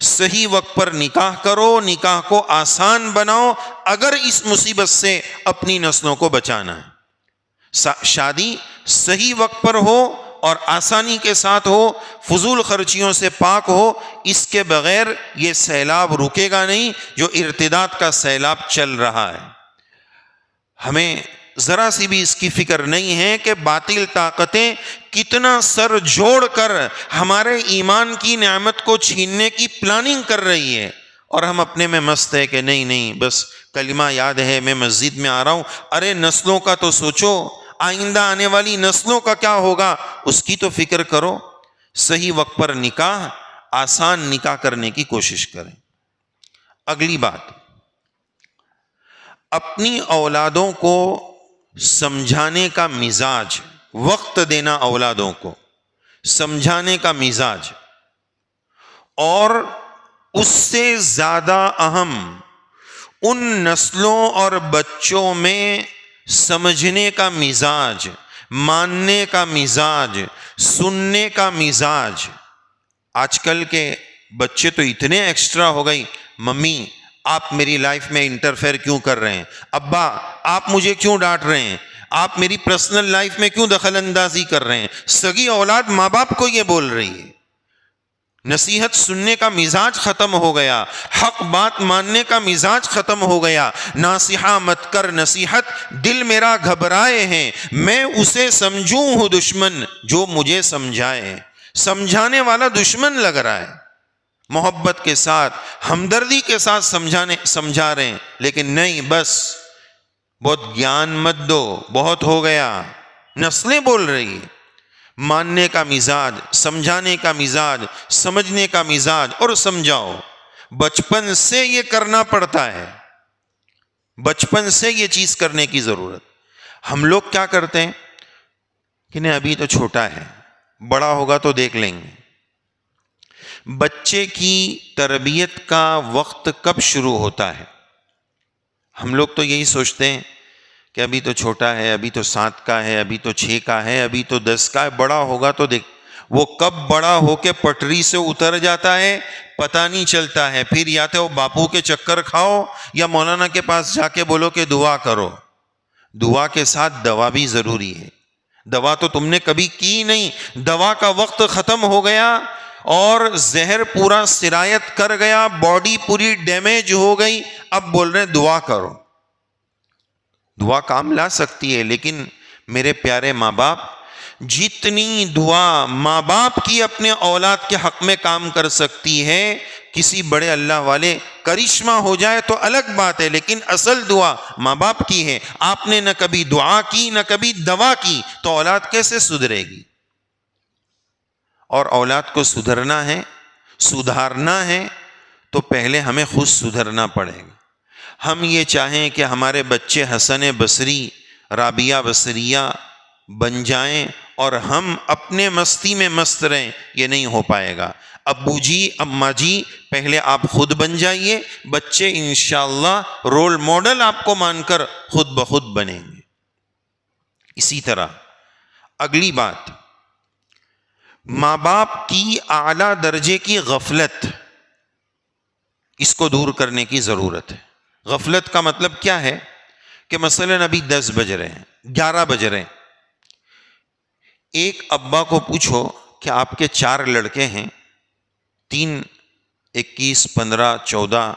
صحیح وقت پر نکاح کرو، نکاح کو آسان بناؤ اگر اس مصیبت سے اپنی نسلوں کو بچانا ہے. شادی صحیح وقت پر ہو اور آسانی کے ساتھ ہو، فضول خرچیوں سے پاک ہو. اس کے بغیر یہ سیلاب رکے گا نہیں جو ارتداد کا سیلاب چل رہا ہے. ہمیں ذرا سی بھی اس کی فکر نہیں ہے کہ باطل طاقتیں کتنا سر جوڑ کر ہمارے ایمان کی نعمت کو چھیننے کی پلاننگ کر رہی ہے، اور ہم اپنے میں مست ہے کہ نہیں بس کلمہ یاد ہے، میں مسجد میں آ رہا ہوں. ارے نسلوں کا تو سوچو، آئندہ آنے والی نسلوں کا کیا ہوگا اس کی تو فکر کرو. صحیح وقت پر نکاح، آسان نکاح کرنے کی کوشش کریں. اگلی بات، اپنی اولادوں کو سمجھانے کا مزاج، وقت دینا اولادوں کو سمجھانے کا مزاج، اور اس سے زیادہ اہم ان نسلوں اور بچوں میں سمجھنے کا مزاج، ماننے کا مزاج، سننے کا مزاج. آج کل کے بچے تو اتنے ایکسٹرا ہو گئی، ممی آپ میری لائف میں انٹرفیئر کیوں کر رہے ہیں، ابا آپ مجھے کیوں ڈانٹ رہے ہیں، آپ میری پرسنل لائف میں کیوں دخل اندازی کر رہے ہیں. سگی اولاد ماں باپ کو یہ بول رہی ہے. نصیحت سننے کا مزاج ختم ہو گیا، حق بات ماننے کا مزاج ختم ہو گیا. ناصحہ مت کر نصیحت، دل میرا گھبرائے ہیں، میں اسے سمجھوں ہوں دشمن جو مجھے سمجھائے. سمجھانے والا دشمن لگ رہا ہے. محبت کے ساتھ، ہمدردی کے ساتھ سمجھا رہے ہیں، لیکن نہیں، بس بہت گیان مت دو، بہت ہو گیا. نسلیں بول رہی ہیں. ماننے کا مزاج، سمجھانے کا مزاج، سمجھنے کا مزاج، اور سمجھاؤ. بچپن سے یہ کرنا پڑتا ہے، بچپن سے یہ چیز کرنے کی ضرورت. ہم لوگ کیا کرتے ہیں کہ نہیں ابھی تو چھوٹا ہے، بڑا ہوگا تو دیکھ لیں گے. بچے کی تربیت کا وقت کب شروع ہوتا ہے؟ ہم لوگ تو یہی سوچتے ہیں کہ ابھی تو چھوٹا ہے، ابھی تو 7 کا ہے، ابھی تو 6 کا ہے، ابھی تو 10 کا ہے، بڑا ہوگا تو دیکھ. وہ کب بڑا ہو کے پٹری سے اتر جاتا ہے پتہ نہیں چلتا ہے. پھر یا تو باپو کے چکر کھاؤ یا مولانا کے پاس جا کے بولو کہ دعا کرو. دعا کے ساتھ دوا بھی ضروری ہے. دوا تو تم نے کبھی کی نہیں، دوا کا وقت ختم ہو گیا اور زہر پورا سرایت کر گیا، باڈی پوری ڈیمیج ہو گئی، اب بول رہے ہیں دعا کرو. دعا کام لا سکتی ہے، لیکن میرے پیارے ماں باپ، جتنی دعا ماں باپ کی اپنے اولاد کے حق میں کام کر سکتی ہے، کسی بڑے اللہ والے کرشمہ ہو جائے تو الگ بات ہے، لیکن اصل دعا ماں باپ کی ہے. آپ نے نہ کبھی دعا کی نہ کبھی دوا کی تو اولاد کیسے سدھرے گی؟ اور اولاد کو سدھرنا ہے، سدھارنا ہے تو پہلے ہمیں خود سدھرنا پڑے گا. ہم یہ چاہیں کہ ہمارے بچے حسن بصری، رابعہ بصریہ بن جائیں اور ہم اپنے مستی میں مست رہیں، یہ نہیں ہو پائے گا. ابو جی اماں جی پہلے آپ خود بن جائیے، بچے انشاءاللہ رول ماڈل آپ کو مان کر خود بخود بنیں گے. اسی طرح اگلی بات، ماں باپ کی اعلیٰ درجے کی غفلت، اس کو دور کرنے کی ضرورت ہے. غفلت کا مطلب کیا ہے کہ مثلاً ابھی 10 بج رہے ہیں، 11 بج رہے ہیں، ایک ابا کو پوچھو کہ آپ کے 4 لڑکے ہیں، 3 21 15 14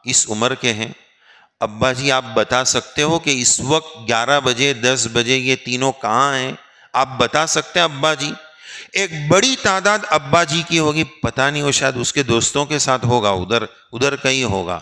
اس عمر کے ہیں، ابا جی آپ بتا سکتے ہو کہ اس وقت 11 بجے 10 بجے یہ تینوں کہاں ہیں؟ آپ بتا سکتے ہیں ابا جی؟ ایک بڑی تعداد ابا جی کی ہوگی، پتہ نہیں، وہ شاید اس کے دوستوں کے ساتھ ہوگا، ادھر کہیں ہوگا.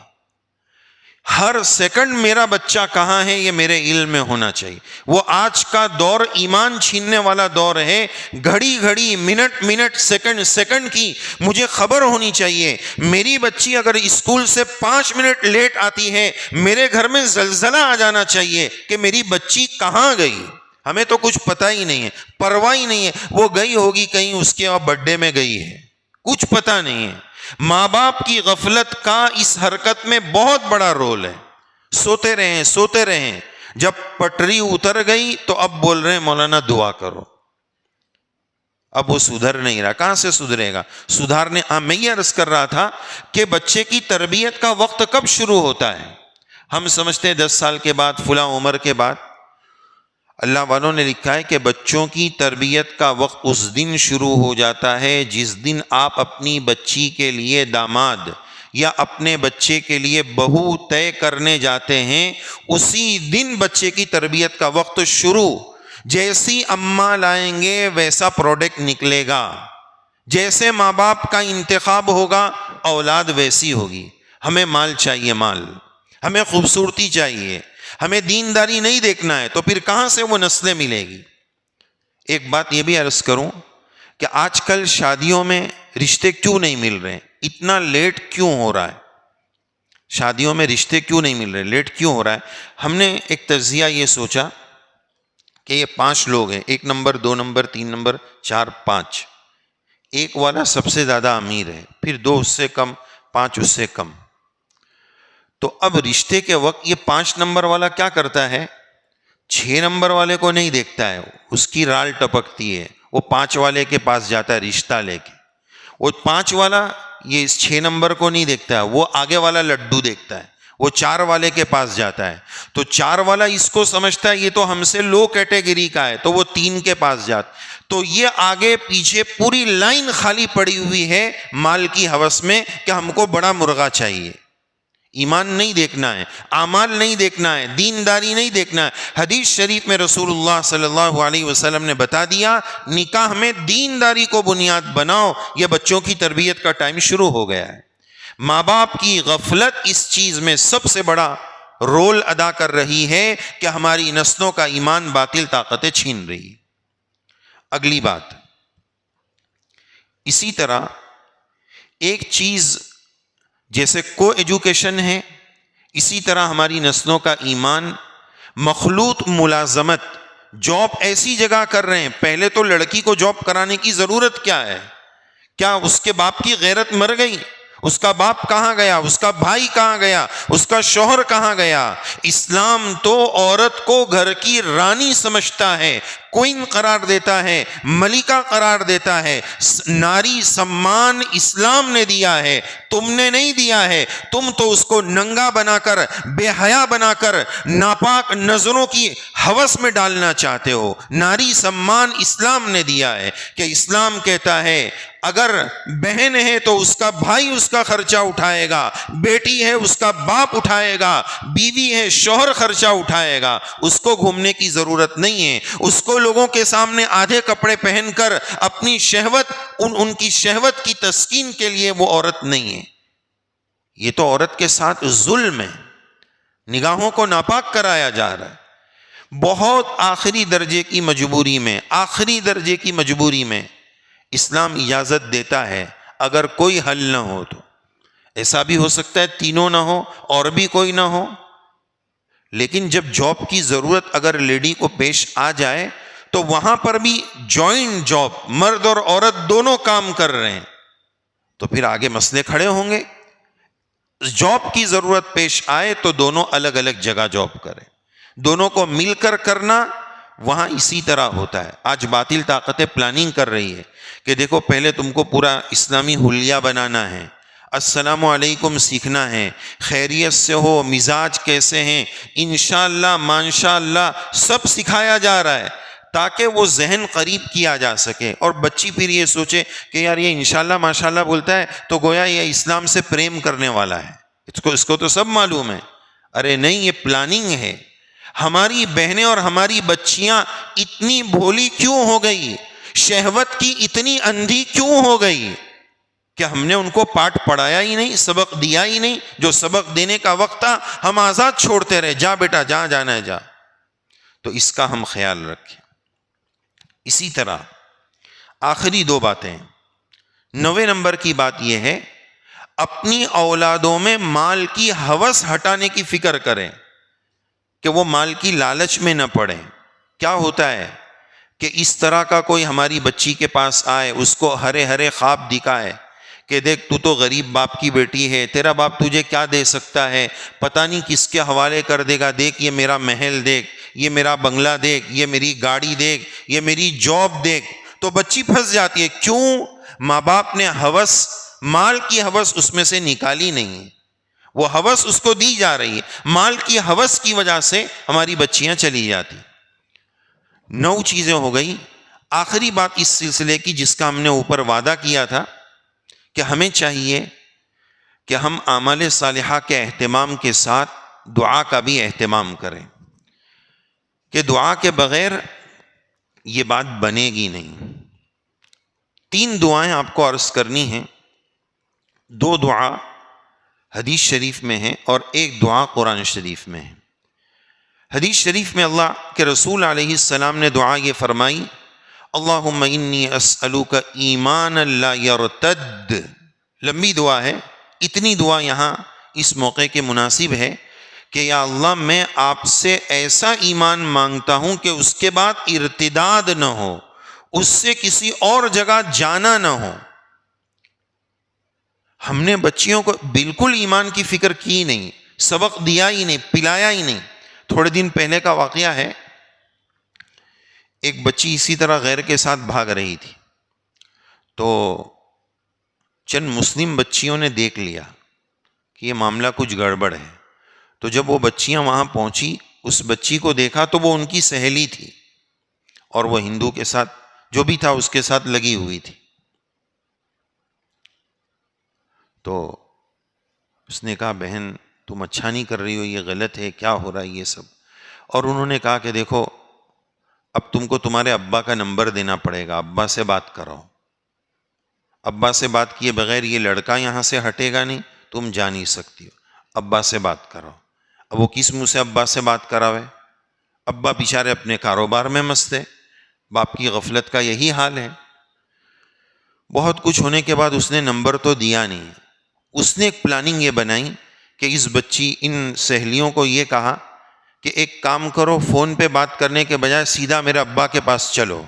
ہر سیکنڈ میرا بچہ کہاں ہے یہ میرے علم میں ہونا چاہیے. وہ آج کا دور ایمان چھیننے والا دور ہے. گھڑی گھڑی، منٹ سیکنڈ کی مجھے خبر ہونی چاہیے. میری بچی اگر اسکول سے 5 منٹ لیٹ آتی ہے، میرے گھر میں زلزلہ آ جانا چاہیے کہ میری بچی کہاں گئی. ہمیں تو کچھ پتہ ہی نہیں ہے، پرواہ ہی نہیں ہے، وہ گئی ہوگی کہیں اس کے برتھ ڈے میں گئی ہے، کچھ پتہ نہیں ہے. ماں باپ کی غفلت کا اس حرکت میں بہت بڑا رول ہے. سوتے رہیں، جب پٹری اتر گئی تو اب بول رہے ہیں مولانا دعا کرو. اب وہ سدھر نہیں رہا. کہاں سے سدھرے گا؟ سدھارنے میں یہ عرض کر رہا تھا کہ بچے کی تربیت کا وقت کب شروع ہوتا ہے؟ ہم سمجھتے ہیں 10 سال کے بعد، فلاں عمر کے بعد. اللہ والوں نے لکھا ہے کہ بچوں کی تربیت کا وقت اس دن شروع ہو جاتا ہے جس دن آپ اپنی بچی کے لیے داماد یا اپنے بچے کے لیے بہو طے کرنے جاتے ہیں. اسی دن بچے کی تربیت کا وقت شروع. جیسی اماں لائیں گے ویسا پروڈکٹ نکلے گا، جیسے ماں باپ کا انتخاب ہوگا اولاد ویسی ہوگی. ہمیں مال چاہیے، مال، ہمیں خوبصورتی چاہیے، ہمیں دینداری نہیں دیکھنا ہے، تو پھر کہاں سے وہ نسلیں ملے گی؟ ایک بات یہ بھی عرض کروں کہ آج کل شادیوں میں رشتے کیوں نہیں مل رہے؟ اتنا لیٹ کیوں ہو رہا ہے؟ شادیوں میں رشتے کیوں نہیں مل رہے، لیٹ کیوں ہو رہا ہے؟ ہم نے ایک تجزیہ یہ سوچا کہ یہ 5 لوگ ہیں، 1 نمبر 2 نمبر 3 نمبر 4 5، ایک والا سب سے زیادہ امیر ہے، پھر 2 اس سے کم، 5 اس سے کم. تو اب رشتے کے وقت یہ 5 نمبر والا کیا کرتا ہے؟ 6 نمبر والے کو نہیں دیکھتا ہے، اس کی رال ٹپکتی ہے، وہ 5 والے کے پاس جاتا ہے رشتہ لے کے. وہ 5 والا یہ اس 6 نمبر کو نہیں دیکھتا ہے، وہ آگے والا لڈو دیکھتا ہے، وہ 4 والے کے پاس جاتا ہے. تو 4 والا اس کو سمجھتا ہے یہ تو ہم سے لو کیٹیگری کا ہے، تو وہ 3 کے پاس جاتا. تو یہ آگے پیچھے پوری لائن خالی پڑی ہوئی ہے مال کی ہوس میں کہ ہم کو بڑا مرغا چاہیے. ایمان نہیں دیکھنا ہے، اعمال نہیں دیکھنا ہے، دینداری نہیں دیکھنا ہے. حدیث شریف میں رسول اللہ صلی اللہ علیہ وسلم نے بتا دیا، نکاح میں دینداری کو بنیاد بناؤ. یہ بچوں کی تربیت کا ٹائم شروع ہو گیا ہے. ماں باپ کی غفلت اس چیز میں سب سے بڑا رول ادا کر رہی ہے کہ ہماری نسلوں کا ایمان باطل طاقتیں چھین رہی ہے. اگلی بات، اسی طرح ایک چیز جیسے کو ایجوکیشن ہے، اسی طرح ہماری نسلوں کا ایمان مخلوط ملازمت. جاب ایسی جگہ کر رہے ہیں، پہلے تو لڑکی کو جاب کرانے کی ضرورت کیا ہے؟ کیا اس کے باپ کی غیرت مر گئی؟ اس کا باپ کہاں گیا، اس کا بھائی کہاں گیا، اس کا شوہر کہاں گیا؟ اسلام تو عورت کو گھر کی رانی سمجھتا ہے، کوئن قرار دیتا ہے، ملکہ قرار دیتا ہے۔ ناری سمان اسلام نے دیا ہے، تم نے نہیں دیا ہے۔ تم تو اس کو ننگا بنا کر، بے حیا بنا کر، ناپاک نظروں کی ہوس میں ڈالنا چاہتے ہو۔ ناری سمان اسلام نے دیا ہے، کہ اسلام کہتا ہے اگر بہن ہے تو اس کا بھائی اس کا خرچہ اٹھائے گا، بیٹی ہے اس کا باپ اٹھائے گا، بیوی ہے شوہر خرچہ اٹھائے گا۔ اس کو گھومنے کی ضرورت نہیں ہے، اس کو لوگوں کے سامنے آدھے کپڑے پہن کر اپنی شہوت، ان کی شہوت کی تسکین کے لیے وہ عورت نہیں ہے۔ یہ تو عورت کے ساتھ ظلم ہے، نگاہوں کو ناپاک کرایا جا رہا ہے۔ بہت آخری درجے کی مجبوری میں، آخری درجے کی مجبوری میں اسلام اجازت دیتا ہے، اگر کوئی حل نہ ہو تو۔ ایسا بھی ہو سکتا ہے تینوں نہ ہو اور بھی کوئی نہ ہو، لیکن جب جاب کی ضرورت اگر لیڈی کو پیش آ جائے تو وہاں پر بھی جوائنٹ جاب، مرد اور عورت دونوں کام کر رہے ہیں، تو پھر آگے مسئلے کھڑے ہوں گے۔ جاب کی ضرورت پیش آئے تو دونوں الگ الگ جگہ جاب کریں، دونوں کو مل کر کرنا وہاں اسی طرح ہوتا ہے۔ آج باطل طاقتیں پلاننگ کر رہی ہے کہ دیکھو پہلے تم کو پورا اسلامی حلیہ بنانا ہے، السلام علیکم سیکھنا ہے، خیریت سے ہو، مزاج کیسے ہیں، انشاءاللہ ماشاءاللہ سب سکھایا جا رہا ہے تاکہ وہ ذہن قریب کیا جا سکے، اور بچی پھر یہ سوچے کہ یار یہ انشاءاللہ ماشاءاللہ بولتا ہے تو گویا یہ اسلام سے پریم کرنے والا ہے، اس کو تو سب معلوم ہے۔ ارے نہیں، یہ پلاننگ ہے۔ ہماری بہنیں اور ہماری بچیاں اتنی بھولی کیوں ہو گئی، شہوت کی اتنی اندھی کیوں ہو گئی کہ ہم نے ان کو پاٹ پڑھایا ہی نہیں، سبق دیا ہی نہیں۔ جو سبق دینے کا وقت تھا ہم آزاد چھوڑتے رہے، جا بیٹا جہاں جانا ہے جا۔ تو اس کا ہم خیال رکھیں۔ اسی طرح آخری دو باتیں، 9 نمبر کی بات یہ ہے، اپنی اولادوں میں مال کی ہوس ہٹانے کی فکر کریں کہ وہ مال کی لالچ میں نہ پڑیں۔ کیا ہوتا ہے کہ اس طرح کا کوئی ہماری بچی کے پاس آئے، اس کو ہرے ہرے خواب دکھائے کہ دیکھ تو غریب باپ کی بیٹی ہے، تیرا باپ تجھے کیا دے سکتا ہے، پتہ نہیں کس کے حوالے کر دے گا، دیکھ یہ میرا محل دیکھ، یہ میرا بنگلہ دیکھ، یہ میری گاڑی دیکھ، یہ میری جاب دیکھ۔ تو بچی پھنس جاتی ہے۔ کیوں؟ ماں باپ نے ہوس، مال کی ہوس اس میں سے نکالی نہیں ہے، وہ ہوس اس کو دی جا رہی ہے، مال کی ہوس کی وجہ سے ہماری بچیاں چلی جاتی۔ 9 چیزیں ہو گئی۔ آخری بات اس سلسلے کی جس کا ہم نے اوپر وعدہ کیا تھا کہ ہمیں چاہیے کہ ہم اعمال صالحہ کے اہتمام کے ساتھ دعا کا بھی اہتمام کریں، کہ دعا کے بغیر یہ بات بنے گی نہیں۔ 3 دعائیں آپ کو عرض کرنی ہیں، 2 دعا حدیث شریف میں ہیں اور 1 دعا قرآن شریف میں ہے۔ حدیث شریف میں اللہ کے رسول علیہ السلام نے دعا یہ فرمائی، اللہم انی اسألوک ایمانا لا یرتد۔ لمبی دعا ہے، اتنی دعا یہاں اس موقع کے مناسب ہے کہ یا اللہ میں آپ سے ایسا ایمان مانگتا ہوں کہ اس کے بعد ارتداد نہ ہو، اس سے کسی اور جگہ جانا نہ ہو۔ ہم نے بچیوں کو بالکل ایمان کی فکر کی نہیں، سبق دیا ہی نہیں، پلایا ہی نہیں۔ تھوڑے دن پہلے کا واقعہ ہے، ایک بچی اسی طرح غیر کے ساتھ بھاگ رہی تھی، تو چند مسلم بچیوں نے دیکھ لیا کہ یہ معاملہ کچھ گڑبڑ ہے۔ تو جب وہ بچیاں وہاں پہنچی، اس بچی کو دیکھا تو وہ ان کی سہیلی تھی، اور وہ ہندو کے ساتھ جو بھی تھا اس کے ساتھ لگی ہوئی تھی۔ تو اس نے کہا بہن تم اچھا نہیں کر رہی ہو، یہ غلط ہے، کیا ہو رہا ہے یہ سب۔ اور انہوں نے کہا کہ دیکھو اب تم کو تمہارے ابا کا نمبر دینا پڑے گا، ابا سے بات کراؤ، ابا سے بات کیے بغیر یہ لڑکا یہاں سے ہٹے گا نہیں، تم جا نہیں سکتی ہو، ابا سے بات کراؤ۔ اب وہ کس منہ سے ابا سے بات کراوے؟ ابا بیچارے اپنے کاروبار میں مست ہے، باپ کی غفلت کا یہی حال ہے۔ بہت کچھ ہونے کے بعد اس نے نمبر تو دیا نہیں، اس نے ایک پلاننگ یہ بنائی کہ اس بچی ان سہیلیوں کو یہ کہا کہ ایک کام کرو، فون پہ بات کرنے کے بجائے سیدھا میرے ابا کے پاس چلو،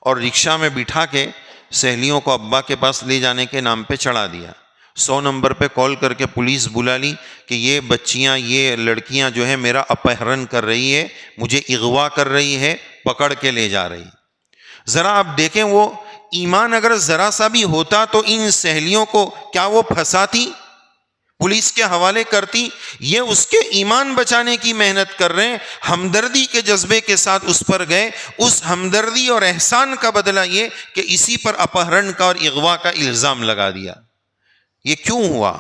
اور رکشہ میں بٹھا کے سہیلیوں کو ابا کے پاس لے جانے کے نام پہ چڑھا دیا۔ 100 نمبر پہ کال کر کے پولیس بلا لی کہ یہ بچیاں، یہ لڑکیاں جو ہے میرا اپہرن کر رہی ہے، مجھے اغوا کر رہی ہے، پکڑ کے لے جا رہی. ذرا آپ دیکھیں، وہ ایمان اگر ذرا سا بھی ہوتا تو ان سہیلیوں کو کیا وہ پھنساتی، پولیس کے حوالے کرتی؟ یہ اس کے ایمان بچانے کی محنت کر رہے ہیں، ہمدردی کے جذبے کے ساتھ اس پر گئے. اس ہمدردی اور احسان کا بدلہ یہ کہ اسی پر اپہرن کا اور اغوا کا الزام لگا دیا. یہ کیوں ہوا؟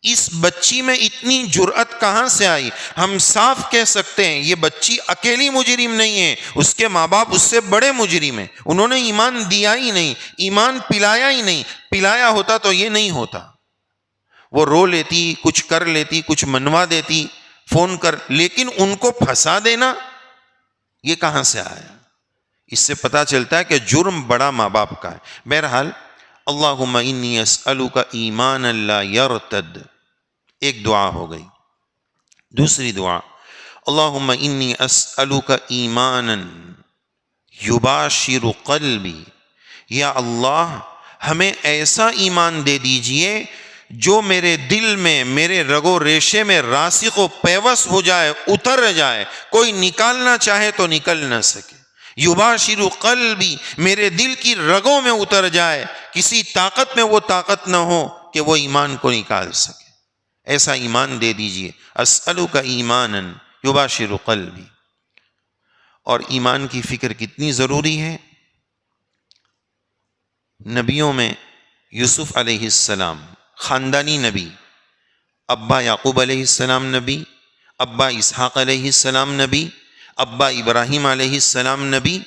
اس بچی میں اتنی جرأت کہاں سے آئی؟ ہم صاف کہہ سکتے ہیں یہ بچی اکیلی مجرم نہیں ہے، اس کے ماں باپ اس سے بڑے مجرم ہیں. انہوں نے ایمان دیا ہی نہیں، ایمان پلایا ہی نہیں. پلایا ہوتا تو یہ نہیں ہوتا. وہ رو لیتی، کچھ کر لیتی، کچھ منوا دیتی فون کر، لیکن ان کو پھنسا دینا یہ کہاں سے آیا؟ اس سے پتہ چلتا ہے کہ جرم بڑا ماں باپ کا ہے. بہرحال اللہم انی اسألک ایمانا لا یرتد ایک دعا ہو گئی. دوسری دعا اللہم انی اسألک ایمانا یباشر قلبی، یا اللہ ہمیں ایسا ایمان دے دیجئے جو میرے دل میں، میرے رگ و ریشے میں راسخ و پیوست ہو جائے، اتر جائے، کوئی نکالنا چاہے تو نکل نہ سکے. یباشر قلبی، میرے دل کی رگوں میں اتر جائے، کسی طاقت میں وہ طاقت نہ ہو کہ وہ ایمان کو نکال سکے. ایسا ایمان دے دیجئے. اسألک ایمانا یباشر قلبی. اور ایمان کی فکر کتنی ضروری ہے. نبیوں میں یوسف علیہ السلام خاندانی نبی، ابا یعقوب علیہ السلام نبی، ابا اسحاق علیہ السلام نبی، ابا ابراہیم علیہ السلام نبی،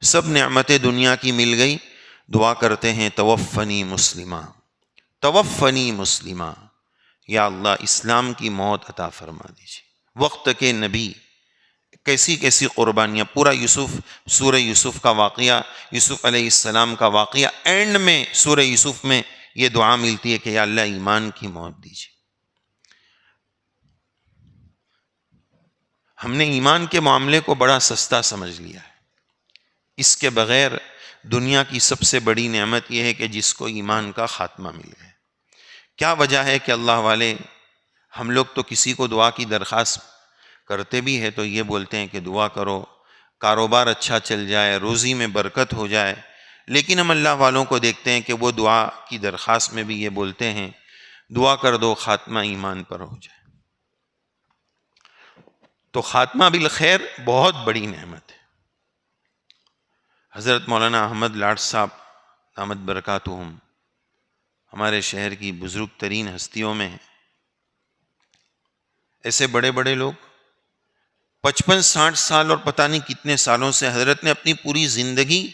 سب نعمتیں دنیا کی مل گئی. دعا کرتے ہیں توفنی مسلمہ، توفنی مسلمہ، یا اللہ اسلام کی موت عطا فرما دیجیے. وقت کے نبی، کیسی کیسی قربانیاں. پورا یوسف، سورہ یوسف کا واقعہ، یوسف علیہ السلام کا واقعہ، اینڈ میں سورہ یوسف میں یہ دعا ملتی ہے کہ یا اللہ ایمان کی موت دیجیے. ہم نے ایمان کے معاملے کو بڑا سستا سمجھ لیا ہے. اس کے بغیر دنیا کی سب سے بڑی نعمت یہ ہے کہ جس کو ایمان کا خاتمہ مل گئے. کیا وجہ ہے کہ اللہ والے، ہم لوگ تو کسی کو دعا کی درخواست کرتے بھی ہے تو یہ بولتے ہیں کہ دعا کرو کاروبار اچھا چل جائے، روزی میں برکت ہو جائے، لیکن ہم اللہ والوں کو دیکھتے ہیں کہ وہ دعا کی درخواست میں بھی یہ بولتے ہیں دعا کر دو خاتمہ ایمان پر ہو جائے. تو خاتمہ بالخیر بہت بڑی نعمت ہے. حضرت مولانا احمد لاڈ صاحب دامت برکاتہم ہمارے شہر کی بزرگ ترین ہستیوں میں ہیں. ایسے بڑے بڑے لوگ 55-60 سال اور پتہ نہیں کتنے سالوں سے حضرت نے اپنی پوری زندگی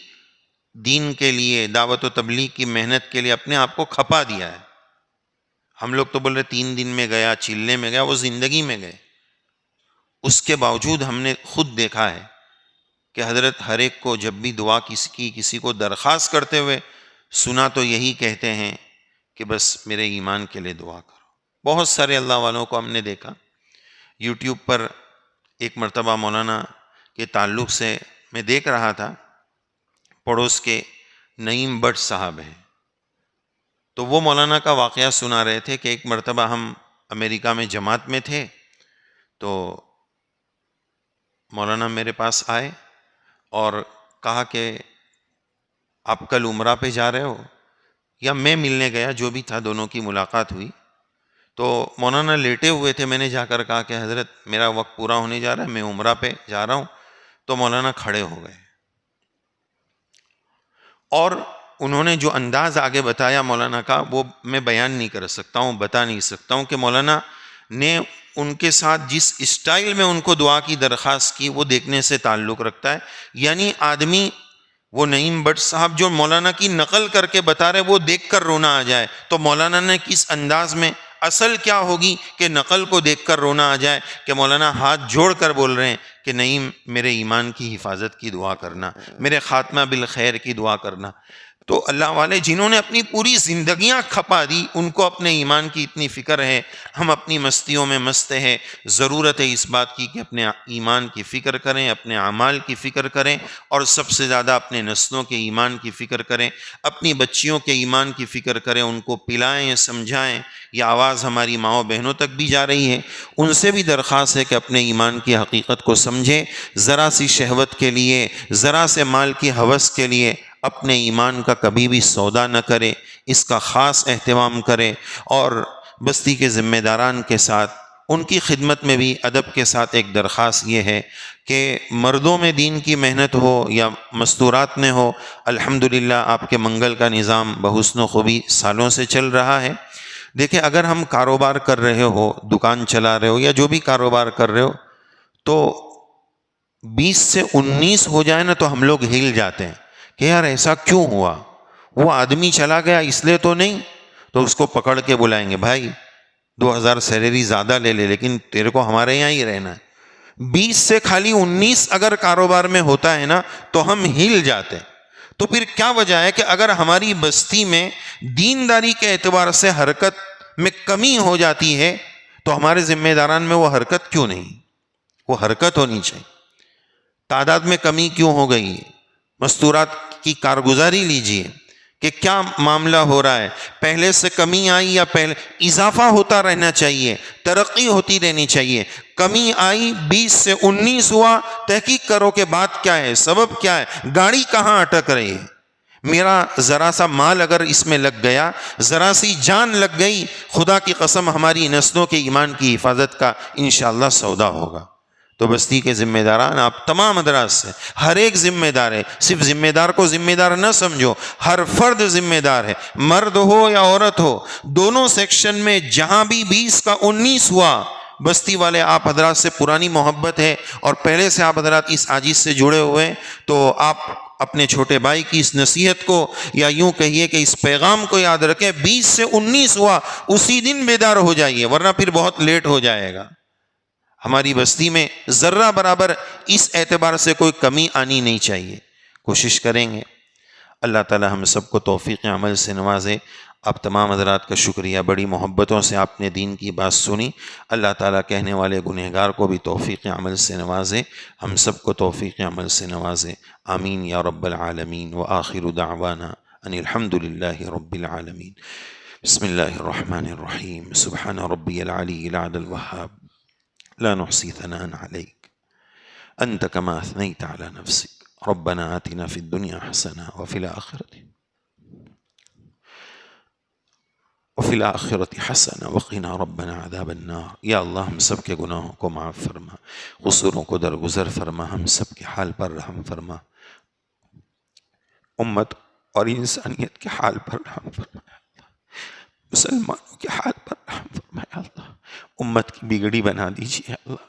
دین کے لیے، دعوت و تبلیغ کی محنت کے لیے اپنے آپ کو کھپا دیا ہے. ہم لوگ تو بول رہے 3 دن میں گیا، چلنے میں گیا، وہ زندگی میں گئے. اس کے باوجود ہم نے خود دیکھا ہے کہ حضرت ہر ایک کو جب بھی دعا کسی کو درخواست کرتے ہوئے سنا تو یہی کہتے ہیں کہ بس میرے ایمان کے لیے دعا کرو. بہت سارے اللہ والوں کو ہم نے دیکھا. یوٹیوب پر ایک مرتبہ مولانا کے تعلق سے میں دیکھ رہا تھا، پڑوس کے نعیم بٹ صاحب ہیں، تو وہ مولانا کا واقعہ سنا رہے تھے کہ ایک مرتبہ ہم امریکہ میں جماعت میں تھے تو مولانا میرے پاس آئے اور کہا کہ آپ کل عمرہ پہ جا رہے ہو، یا میں ملنے گیا، جو بھی تھا دونوں کی ملاقات ہوئی. تو مولانا لیٹے ہوئے تھے، میں نے جا کر کہا کہ حضرت میرا وقت پورا ہونے جا رہا ہے، میں عمرہ پہ جا رہا ہوں. تو مولانا کھڑے ہو گئے اور انہوں نے جو انداز آگے بتایا مولانا کا وہ میں بیان نہیں کر سکتا ہوں، بتا نہیں سکتا ہوں کہ مولانا نے ان کے ساتھ جس اسٹائل میں ان کو دعا کی درخواست کی وہ دیکھنے سے تعلق رکھتا ہے. یعنی آدمی، وہ نعیم بٹ صاحب جو مولانا کی نقل کر کے بتا رہے، وہ دیکھ کر رونا آ جائے تو مولانا نے کس انداز میں، اصل کیا ہوگی کہ نقل کو دیکھ کر رونا آ جائے کہ مولانا ہاتھ جوڑ کر بول رہے ہیں کہ نعیم میرے ایمان کی حفاظت کی دعا کرنا، میرے خاتمہ بالخیر کی دعا کرنا. تو اللہ والے جنہوں نے اپنی پوری زندگیاں کھپا دی، ان کو اپنے ایمان کی اتنی فکر ہے. ہم اپنی مستیوں میں مست ہیں. ضرورت ہے اس بات کی کہ اپنے ایمان کی فکر کریں، اپنے اعمال کی فکر کریں، اور سب سے زیادہ اپنے نسلوں کے ایمان کی فکر کریں، اپنی بچیوں کے ایمان کی فکر کریں، ان کو پلائیں، سمجھائیں. یہ آواز ہماری ماؤں بہنوں تک بھی جا رہی ہے، ان سے بھی درخواست ہے کہ اپنے ایمان کی حقیقت کو سمجھیں. ذرا سی شہوت کے لیے، ذرا سے مال کی ہوس کے لیے اپنے ایمان کا کبھی بھی سودا نہ کرے، اس کا خاص اہتمام کرے. اور بستی کے ذمہ داران کے ساتھ ان کی خدمت میں بھی ادب کے ساتھ ایک درخواست یہ ہے کہ مردوں میں دین کی محنت ہو یا مستورات میں ہو، الحمدللہ آپ کے منگل کا نظام بحسن و خوبی سالوں سے چل رہا ہے. دیکھیں، اگر ہم کاروبار کر رہے ہو، دکان چلا رہے ہو یا جو بھی کاروبار کر رہے ہو، تو 20 سے 19 ہو جائے نا تو ہم لوگ ہل جاتے ہیں کہ یار ایسا کیوں ہوا، وہ آدمی چلا گیا اس لیے تو نہیں. تو اس کو پکڑ کے بلائیں گے، بھائی 2000 سیلری زیادہ لے لے لیکن تیرے کو ہمارے یہاں ہی رہنا ہے. 20 سے خالی 19 اگر کاروبار میں ہوتا ہے نا تو ہم ہل جاتے ہیں. تو پھر کیا وجہ ہے کہ اگر ہماری بستی میں دینداری کے اعتبار سے حرکت میں کمی ہو جاتی ہے تو ہمارے ذمہ داران میں وہ حرکت کیوں نہیں؟ وہ حرکت ہونی چاہیے. تعداد میں کمی کیوں ہو گئی؟ مستورات کی کارگزاری لیجئے کہ کیا معاملہ ہو رہا ہے. پہلے سے کمی آئی یا پہلے اضافہ ہوتا رہنا چاہیے، ترقی ہوتی رہنی چاہیے. کمی آئی، 20 سے 19 ہوا، تحقیق کرو کہ بات کیا ہے، سبب کیا ہے، گاڑی کہاں اٹک رہی ہے. میرا ذرا سا مال اگر اس میں لگ گیا، ذرا سی جان لگ گئی، خدا کی قسم ہماری نسلوں کے ایمان کی حفاظت کا انشاءاللہ سودا ہوگا. تو بستی کے ذمہ داران آپ تمام حضرات سے، ہر ایک ذمہ دار ہے. صرف ذمہ دار کو ذمہ دار نہ سمجھو، ہر فرد ذمہ دار ہے، مرد ہو یا عورت ہو. دونوں سیکشن میں جہاں بھی 20 کا 19 ہوا، بستی والے آپ حضرات سے پرانی محبت ہے اور پہلے سے آپ حضرات اس عاجز سے جڑے ہوئے ہیں. تو آپ اپنے چھوٹے بھائی کی اس نصیحت کو، یا یوں کہیے کہ اس پیغام کو یاد رکھیں. 20 سے 19 ہوا، اسی دن بیدار ہو جائیے، ورنہ پھر بہت لیٹ ہو جائے گا. ہماری بستی میں ذرہ برابر اس اعتبار سے کوئی کمی آنی نہیں چاہیے. کوشش کریں گے. اللہ تعالی ہم سب کو توفیق عمل سے نوازے. آپ تمام حضرات کا شکریہ، بڑی محبتوں سے آپ نے دین کی بات سنی. اللہ تعالیٰ کہنے والے گنہگار کو بھی توفیق عمل سے نوازے، ہم سب کو توفیق عمل سے نوازے. آمین یا رب العالمین. وآخر دعوانا ان الحمد للہ رب العالمین. بسم اللہ الرحمن الرحیم. سبحان ربی العلی الأعلى الوهاب، لا نحصي ثناء عليك أنت كما أثنيت على نفسك. ربنا آتنا في الدنيا حسنة وفي الآخرة حسنة وقنا ربنا عذاب النار. یا اللہ ہم سب کے گناہوں کو معاف فرما، قصوروں کو درگزر فرما، ہم سب کے حال پر رحم فرما، امت اور انسانیت کے حال پر رحم فرما، مسلمانوں کے حال پر رحم فرما. یا اللہ امت کی بگڑی بنا دیجیے. اللہ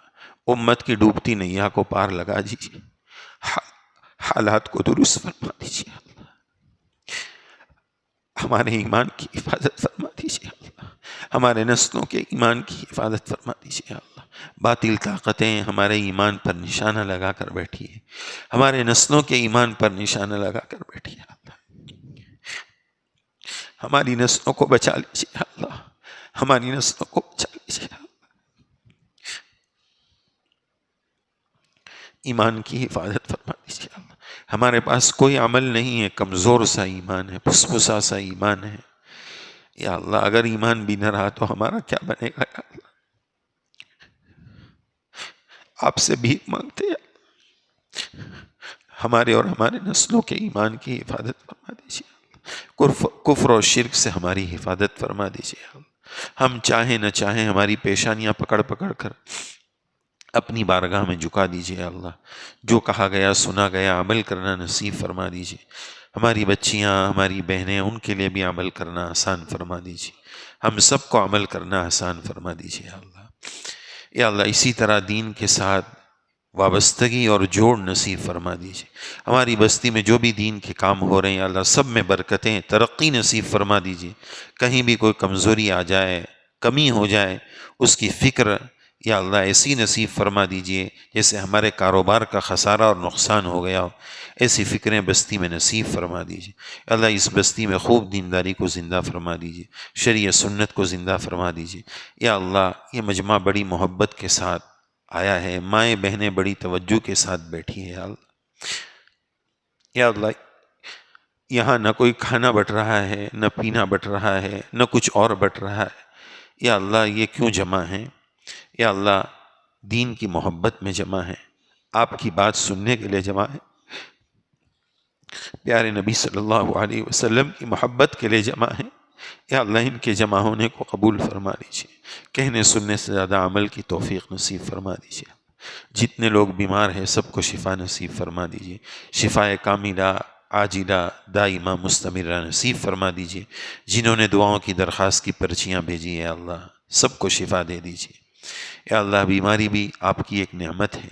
امت کی ڈوبتی نیا کو پار لگا دیجیے، حالات کو درست فرما دیجیے. اللہ ہمارے ایمان کی حفاظت فرما دیجیے. اللہ ہمارے نسلوں کے ایمان کی حفاظت فرما دیجیے. اللہ باطل طاقتیں ہمارے ایمان پر نشانہ لگا کر بیٹھی ہے، ہمارے نسلوں کے ایمان پر نشانہ لگا کر بیٹھی ہے. اللہ ہماری نسلوں کو بچا لیجیے. اللہ ہماری نسلوں کو بچا لیجیے. ایمان کی حفاظت فرما دیجیے. اللہ ہمارے پاس کوئی عمل نہیں ہے، کمزور سا ایمان ہے، پسپسا سا ایمان ہے. یا اللہ اگر ایمان بھی نہ رہا تو ہمارا کیا بنے گا. یا اللہ آپ سے بھیک مانگتے ہیں، ہمارے اور ہمارے نسلوں کے ایمان کی حفاظت فرما دیجیے. کفر و شرک سے ہماری حفاظت فرما دیجیے. ہم چاہیں نہ چاہیں ہماری پیشانیاں پکڑ پکڑ کر اپنی بارگاہ میں جھکا دیجیے. اللہ جو کہا گیا سنا گیا عمل کرنا نصیب فرما دیجیے. ہماری بچیاں، ہماری بہنیں، ان کے لیے بھی عمل کرنا آسان فرما دیجیے. ہم سب کو عمل کرنا آسان فرما دیجیے. اللہ یا اللہ اسی طرح دین کے ساتھ وابستگی اور جوڑ نصیب فرما دیجیے. ہماری بستی میں جو بھی دین کے کام ہو رہے ہیں اللہ سب میں برکتیں، ترقی نصیب فرما دیجیے. کہیں بھی کوئی کمزوری آ جائے، کمی ہو جائے، اس کی فکر یا اللہ ایسی نصیب فرما دیجئے جیسے ہمارے کاروبار کا خسارہ اور نقصان ہو گیا ہو، ایسی فکریں بستی میں نصیب فرما دیجئے یا اللہ اس بستی میں خوب دینداری کو زندہ فرما دیجئے، شریعت سنت کو زندہ فرما دیجئے یا اللہ یہ مجمع بڑی محبت کے ساتھ آیا ہے، مائیں بہنیں بڑی توجہ کے ساتھ بیٹھی ہیں یا اللہ یہاں نہ کوئی کھانا بٹ رہا ہے، نہ پینا بٹ رہا ہے، نہ کچھ اور بٹ رہا ہے، یا اللہ یہ کیوں جمع ہیں؟ یا اللہ دین کی محبت میں جمع ہیں، آپ کی بات سننے کے لیے جمع ہیں، پیارے نبی صلی اللہ علیہ وسلم کی محبت کے لیے جمع ہیں، یا اللہ ان کے جمع ہونے کو قبول فرما دیجیے، کہنے سننے سے زیادہ عمل کی توفیق نصیب فرما دیجیے، جتنے لوگ بیمار ہیں سب کو شفا نصیب فرما دیجیے، شفا کاملہ عاجلہ دائمہ مستمرہ نصیب فرما دیجیے، جنہوں نے دعاؤں کی درخواست کی پرچیاں بھیجی ہے اللہ سب کو شفا دے دیجیے، یا اللہ بیماری بھی آپ کی ایک نعمت ہے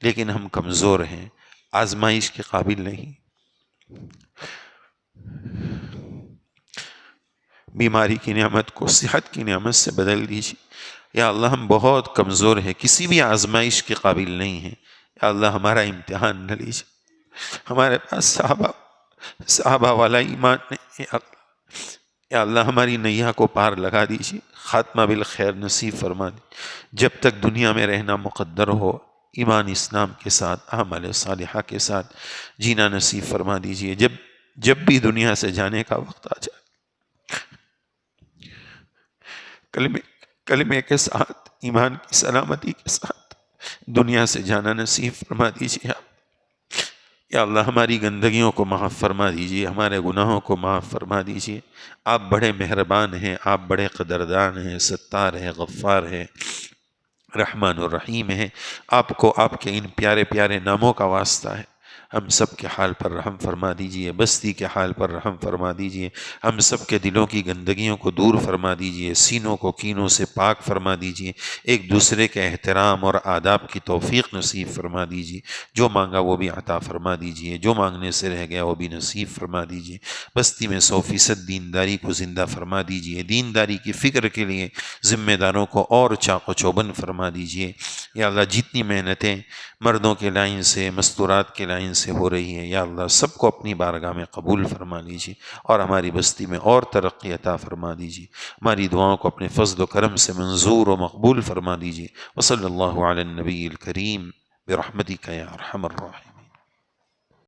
لیکن ہم کمزور ہیں، آزمائش کے قابل نہیں، بیماری کی نعمت کو صحت کی نعمت سے بدل دیجیے، یا اللہ ہم بہت کمزور ہیں، کسی بھی آزمائش کے قابل نہیں ہیں، یا اللہ ہمارا امتحان نہ لیجیے، ہمارے پاس صحابہ والا ایمان نہیں ہے، یا اللہ ہماری نیا کو پار لگا دیجیے، خاتمہ بالخیر نصیب فرما دیجیے، جب تک دنیا میں رہنا مقدر ہو ایمان اسلام کے ساتھ اعمال صالحہ کے ساتھ جینا نصیب فرما دیجیے، جب بھی دنیا سے جانے کا وقت آ جائے کلمے کے ساتھ ایمان کی سلامتی کے ساتھ دنیا سے جانا نصیب فرما دیجیے، یا اللہ ہماری گندگیوں کو معاف فرما دیجیے، ہمارے گناہوں کو معاف فرما دیجیے، آپ بڑے مہربان ہیں، آپ بڑے قدردان ہیں، ستار ہیں، غفار ہیں، رحمان الرحیم ہیں، آپ کو آپ کے ان پیارے پیارے ناموں کا واسطہ ہے، ہم سب کے حال پر رحم فرما دیجئے، بستی کے حال پر رحم فرما دیجئے، ہم سب کے دلوں کی گندگیوں کو دور فرما دیجئے، سینوں کو کینوں سے پاک فرما دیجئے، ایک دوسرے کے احترام اور آداب کی توفیق نصیب فرما دیجئے، جو مانگا وہ بھی عطا فرما دیجئے، جو مانگنے سے رہ گیا وہ بھی نصیب فرما دیجئے، بستی میں 100% دینداری کو زندہ فرما دیجئے، دینداری کی فکر کے لیے ذمہ داروں کو اور چاق و چوبند فرما دیجئے، یا اللہ جتنی محنتیں مردوں کے لائن سے مستورات کے لائن سے ہو رہی ہے یا اللہ سب کو اپنی بارگاہ میں قبول فرما لیجیے اور ہماری بستی میں اور ترقی عطا فرما دیجیے، ہماری دعاؤں کو اپنے فضل و کرم سے منظور و مقبول فرما دیجیے، وصلی اللہ علی النبی الکریم برحمتک یا ارحم الراحمین۔